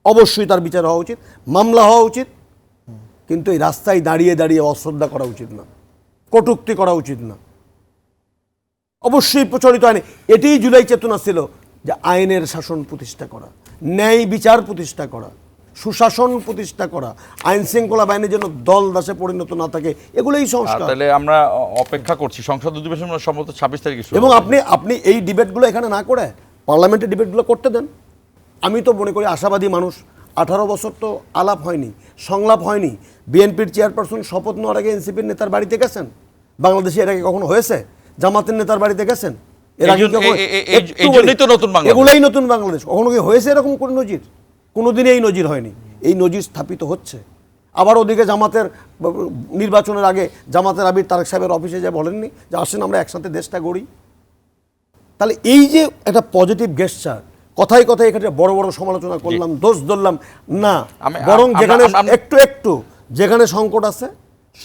অবশ্যই তার বিচার হওয়া উচিত, মামলা হওয়া উচিত, কিন্তু এই রাস্তায় দাঁড়িয়ে দাঁড়িয়ে অশ্রদ্ধা করা উচিত না, কটূক্তি করা উচিত না, অবশ্যই প্রচলিত আইনে। এটিই জুলাই চেতনা ছিল, যে আইনের শাসন প্রতিষ্ঠা করা, ন্যায় বিচার প্রতিষ্ঠা করা, সুশাসন প্রতিষ্ঠা করা, আইন শৃঙ্খলা বাহিনীর জন্য দল দাসে পরিণত না থাকে, এগুলোই সংস্কার। তাহলে আমরা অপেক্ষা করছি সংসদ অধিবেশন সম্ভবত 26 তারিখে, এবং আপনি এই ডিবেটগুলো এখানে না করে পার্লামেন্টের ডিবেটগুলো করতে দেন। আমি তো মনে করি আশাবাদী মানুষ, 18 বছর তো আলাপ হয়নি, সংলাপ হয়নি। বিএনপির চেয়ারপারসন শপথ নেওয়ার আগে এনসিপির নেতার বাড়িতে গেছেন? বাংলাদেশে এর আগে কখনো হয়েছে? জামাতের নেতার বাড়িতে গেছেন? এর আগে কখনো? এই জন্যই তো নতুন বাংলাদেশ। এগুলাই নতুন বাংলাদেশ। কখনো কি হয়েছে এরকম কোন নজির? কোনোদিনই এই নজির হয়নি। এই নজির স্থাপিত হচ্ছে। আবার ওদিকে জামাতের নির্বাচনের আগে জামাতের আমির তারেক সাহেবের অফিসে যা বলেননি যে আসেন আমরা একসাথে দেশটা গড়ি? তাহলে এই যে একটা পজিটিভ গেস্টার, কথায় কথায় এখানে বড় বড় সমালোচনা করলাম, দোষ ধরলাম না, বরং যেখানে একটু যেখানে সংকট আছে,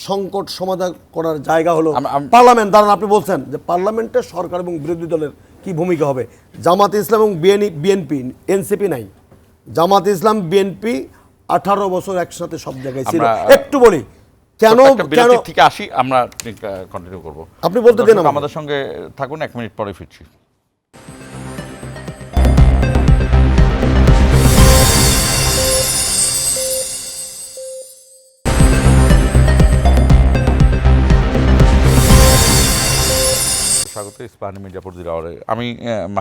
সংকট সমাধান করার জায়গা হলো পার্লামেন্ট। দাঁড়ান, আপনি বলছেন যে পার্লামেন্টে সরকার এবং বিরোধী দলের কি ভূমিকা হবে। জামাত ইসলাম এবং বিএনপি, এনসিপি নাই। জামাত ইসলাম বিএনপি 18 বছর একসাথে সব জায়গায় ছিল। একটু বলি কেন কেন থেকে আসি, আমরা কন্টিনিউ করব। আপনি বলতে দেন, আমাদের সঙ্গে থাকুন, 1 মিনিট পরে ফিরছি। স্বাগত ইস্পাহানি মির্জাপুর দিরাওয়ারে। আমি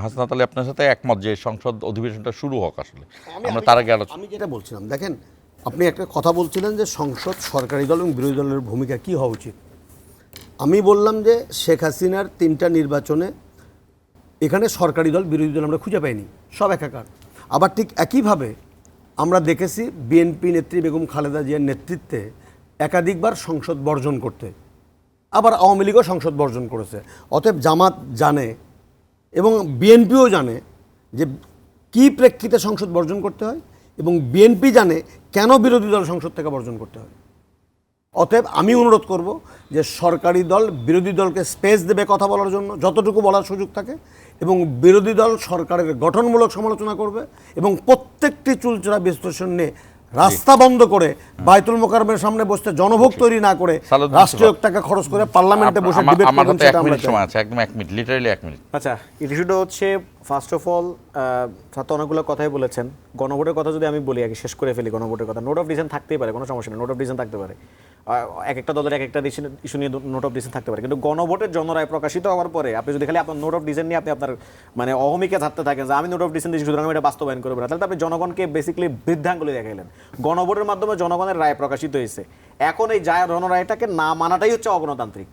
হাসনাত আলী আপনার সাথে একমত যে সংসদ অধিবেশনটা শুরু হোক। আসলে আমরা তার আগে আমি যেটা বলছিলাম, দেখেন আপনি একটা কথা বলছিলেন যে সংসদ সরকারি দল এবং বিরোধী দলের ভূমিকা কি হওয়া উচিত। আমি বললাম যে শেখ হাসিনার 3টা নির্বাচনে এখানে সরকারি দল বিরোধী দল আমরা খুঁজে পাইনি, সব একাকার। আবার ঠিক একইভাবে আমরা দেখেছি বিএনপি নেত্রী বেগম খালেদা জিয়ার নেতৃত্বে একাধিকবার সংসদ বর্জন করতে, আবার আওয়ামী লীগও সংসদ বর্জন করেছে। অতএব জামাত জানে এবং বিএনপিও জানে যে কী প্রেক্ষিতে সংসদ বর্জন করতে হয়, এবং বিএনপি জানে কেন বিরোধী দল সংসদ থেকে বর্জন করতে হয়। অতএব আমি অনুরোধ করব যে সরকারি দল বিরোধী দলকে স্পেস দেবে কথা বলার জন্য, যতটুকু বলার সুযোগ থাকে, এবং বিরোধী দল সরকারের গঠনমূলক সমালোচনা করবে এবং প্রত্যেকটি চুলচেরা বিশ্লেষণ নিয়ে রাস্তা বন্ধ করে বাইতুল মোকাররমের সামনে বসতে জনভোগ তৈরি না করে রাষ্ট্রীয় টাকা খরচ করে পার্লামেন্টে বসে ডিবেট করবেন। সেটা আমরা সময় আছে, একদম 1 মিনিট, লিটারালি 1 মিনিট। আচ্ছা, ইস্যুটা হচ্ছে ফার্স্ট অফ অল ছাত্র অনেকগুলো কথাই বলেছেন। গণভোটের কথা যদি আমি বলি, আগে শেষ করে ফেলি গণভোটের কথা। নোট অফ ডিসিশন থাকতেই পারে, কোনো সমস্যা নেই, নোট অফ ডিসিশন থাকতে পারে। এক একটা দলের এক একটা ইস্যু নিয়ে নোট অফ ডিসিশন থাকতে পারে, কিন্তু গণভোটের জনরায় প্রকাশিত হওয়ার পরে আপনি যদি খালি আপনার নোট অফ ডিসিশন নিয়ে আপনি আপনার মানে অহমিকা থাকতে থাকেন যে আমি নোট অফ ডিসিশন দিয়েছি সুতরাং আমি এটা বাস্তবায়ন করবো না, তাহলে আপনি জনগণকে বেসিক্যালি বৃদ্ধাঙ্গুলি দেখাইলেন। গণভোটের মাধ্যমে জনগণের রায় প্রকাশিত হয়েছে, এখন এই জনরায়টাকে না মানাটাই হচ্ছে অগণতান্ত্রিক,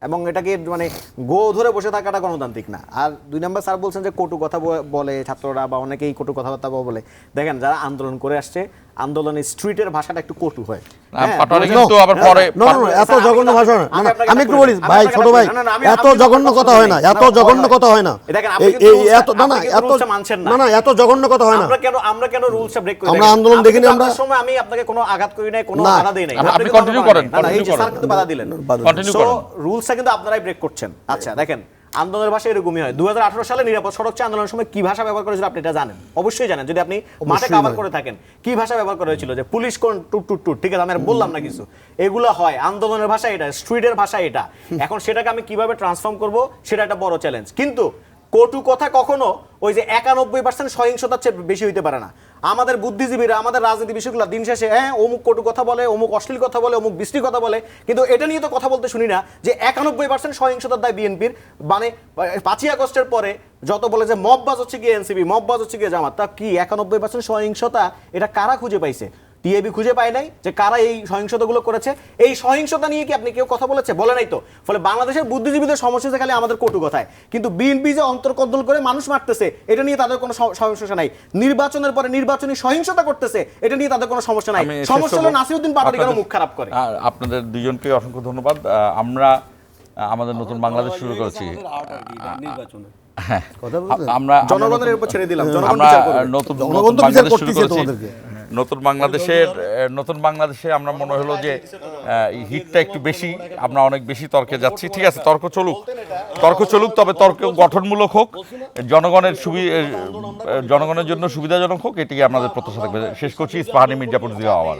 এবং এটাকে মানে গো ধরে বসে থাকাটা গণতান্ত্রিক না। আর 2 নম্বর স্যার বলছেন যে কটু কথা বলে ছাত্ররা বা অনেকেই কটু কথাবার্তা বলে। দেখেন, যারা আন্দোলন করে আসছে, আন্দোলনের স্ট্রিটের ভাষাটা একটু কটু হয়। এত জঘন্য ভাষা না, আমি একটু বলি ভাই, ছোট ভাই, এত জঘন্য কথা হয় না, এত জঘন্য কথা হয় না, এত জঘন্য কথা হয় না। আমরা কেন রুলসটা ব্রেক করি? আমরা আন্দোলন দেখিনি, আমরা সময় আমি আপনাকে কোনো আঘাত করি নাই, কোনো বাধা দেই নাই, আপনি কন্টিনিউ করেন, এই যে স্যার কিন্তু বাধা দিলেন, কন্টিনিউ করেন। রুলসটা কিন্তু আপনারাই ব্রেক করছেন। আচ্ছা দেখেন, আন্দোলনের ভাষা এরকমই হয়। 2018 সালে নিরাপদ সড়ক আন্দোলনের সময় কি ভাষা ব্যবহার করেছিল আপনি এটা জানেন, অবশ্যই জানেন, যদি আপনি মাঠে কভার করে থাকেন। কি ভাষা ব্যবহার করা হয়েছিল? যে পুলিশ কোন টুট টুট টুট, ঠিক আছে, আমি আর বললাম না কিছু। এগুলো হয় আন্দোলনের ভাষা, এটা স্ট্রিটের ভাষা এটা। এখন সেটাকে আমি কিভাবে ট্রান্সফর্ম করব সেটা একটা বড় চ্যালেঞ্জ। কিন্তু কটু কথা কখনো ওই যে 91% সহিংসতার চেয়ে বেশি হইতে পারে না। আমাদের বুদ্ধিজীবীরা, আমাদের রাজনীতি বিষয়গুলো দিন শেষে অমুক কটু কথা বলে, অমুক অশ্লীল কথা বলে, অমুক বিশ্রী কথা বলে, কিন্তু এটা নিয়ে তো কথা বলতে শুনি না যে 91% সহিংসতার দায় বিএনপির। মানে 5ই আগস্টের পরে যত বলে যে মববাজ হচ্ছে গিয়ে এনসিপি, মববাজ হচ্ছে গিয়ে জামাত, তা কি 91% সহিংসতা এটা কারা খুঁজে পাইছে? টিএবি খুঁজে পায় নাই যে কারা এই সহিংসতাগুলো করেছে। এই সহিংসতা নিয়ে কি আপনি কেউ কথা বলেছে? বলে নাই তো। ফলে বাংলাদেশের বুদ্ধিজীবীদের সমস্যা খালি আমাদের কটু কথায়, কিন্তু বিএনপি যে অন্তর্কদ্দল করে মানুষ মারতেছে এটা নিয়ে তাদের কোনো সমস্যা নাই। নির্বাচনের পরে নির্বাচনী সহিংসতা করতেছে এটা নিয়ে তাদের কোনো সমস্যা নাই। সমস্যা হলো নাসিরউদ্দিন পাটোয়ারি কেন মুখ খারাপ করে। আপনাদের দুজনকে অসংখ্য ধন্যবাদ। আমরা আমাদের নতুন বাংলাদেশ শুরু করেছি, আমরা জনগণের উপর ছেড়ে দিলাম, নতুন বাংলাদেশে আমরা মনে হলো যে হিটটা একটু বেশি, আমরা অনেক বেশি তর্কে যাচ্ছি। ঠিক আছে, তর্ক চলুক, তবে তর্ক গঠনমূলক হোক, জনগণের জন্য সুবিধাজনক হোক, এটিকে আমাদের প্রত্যাশা থাকবে। শেষ করছি, ইস্পাহানি মির্জাপুর দিরাওয়ার।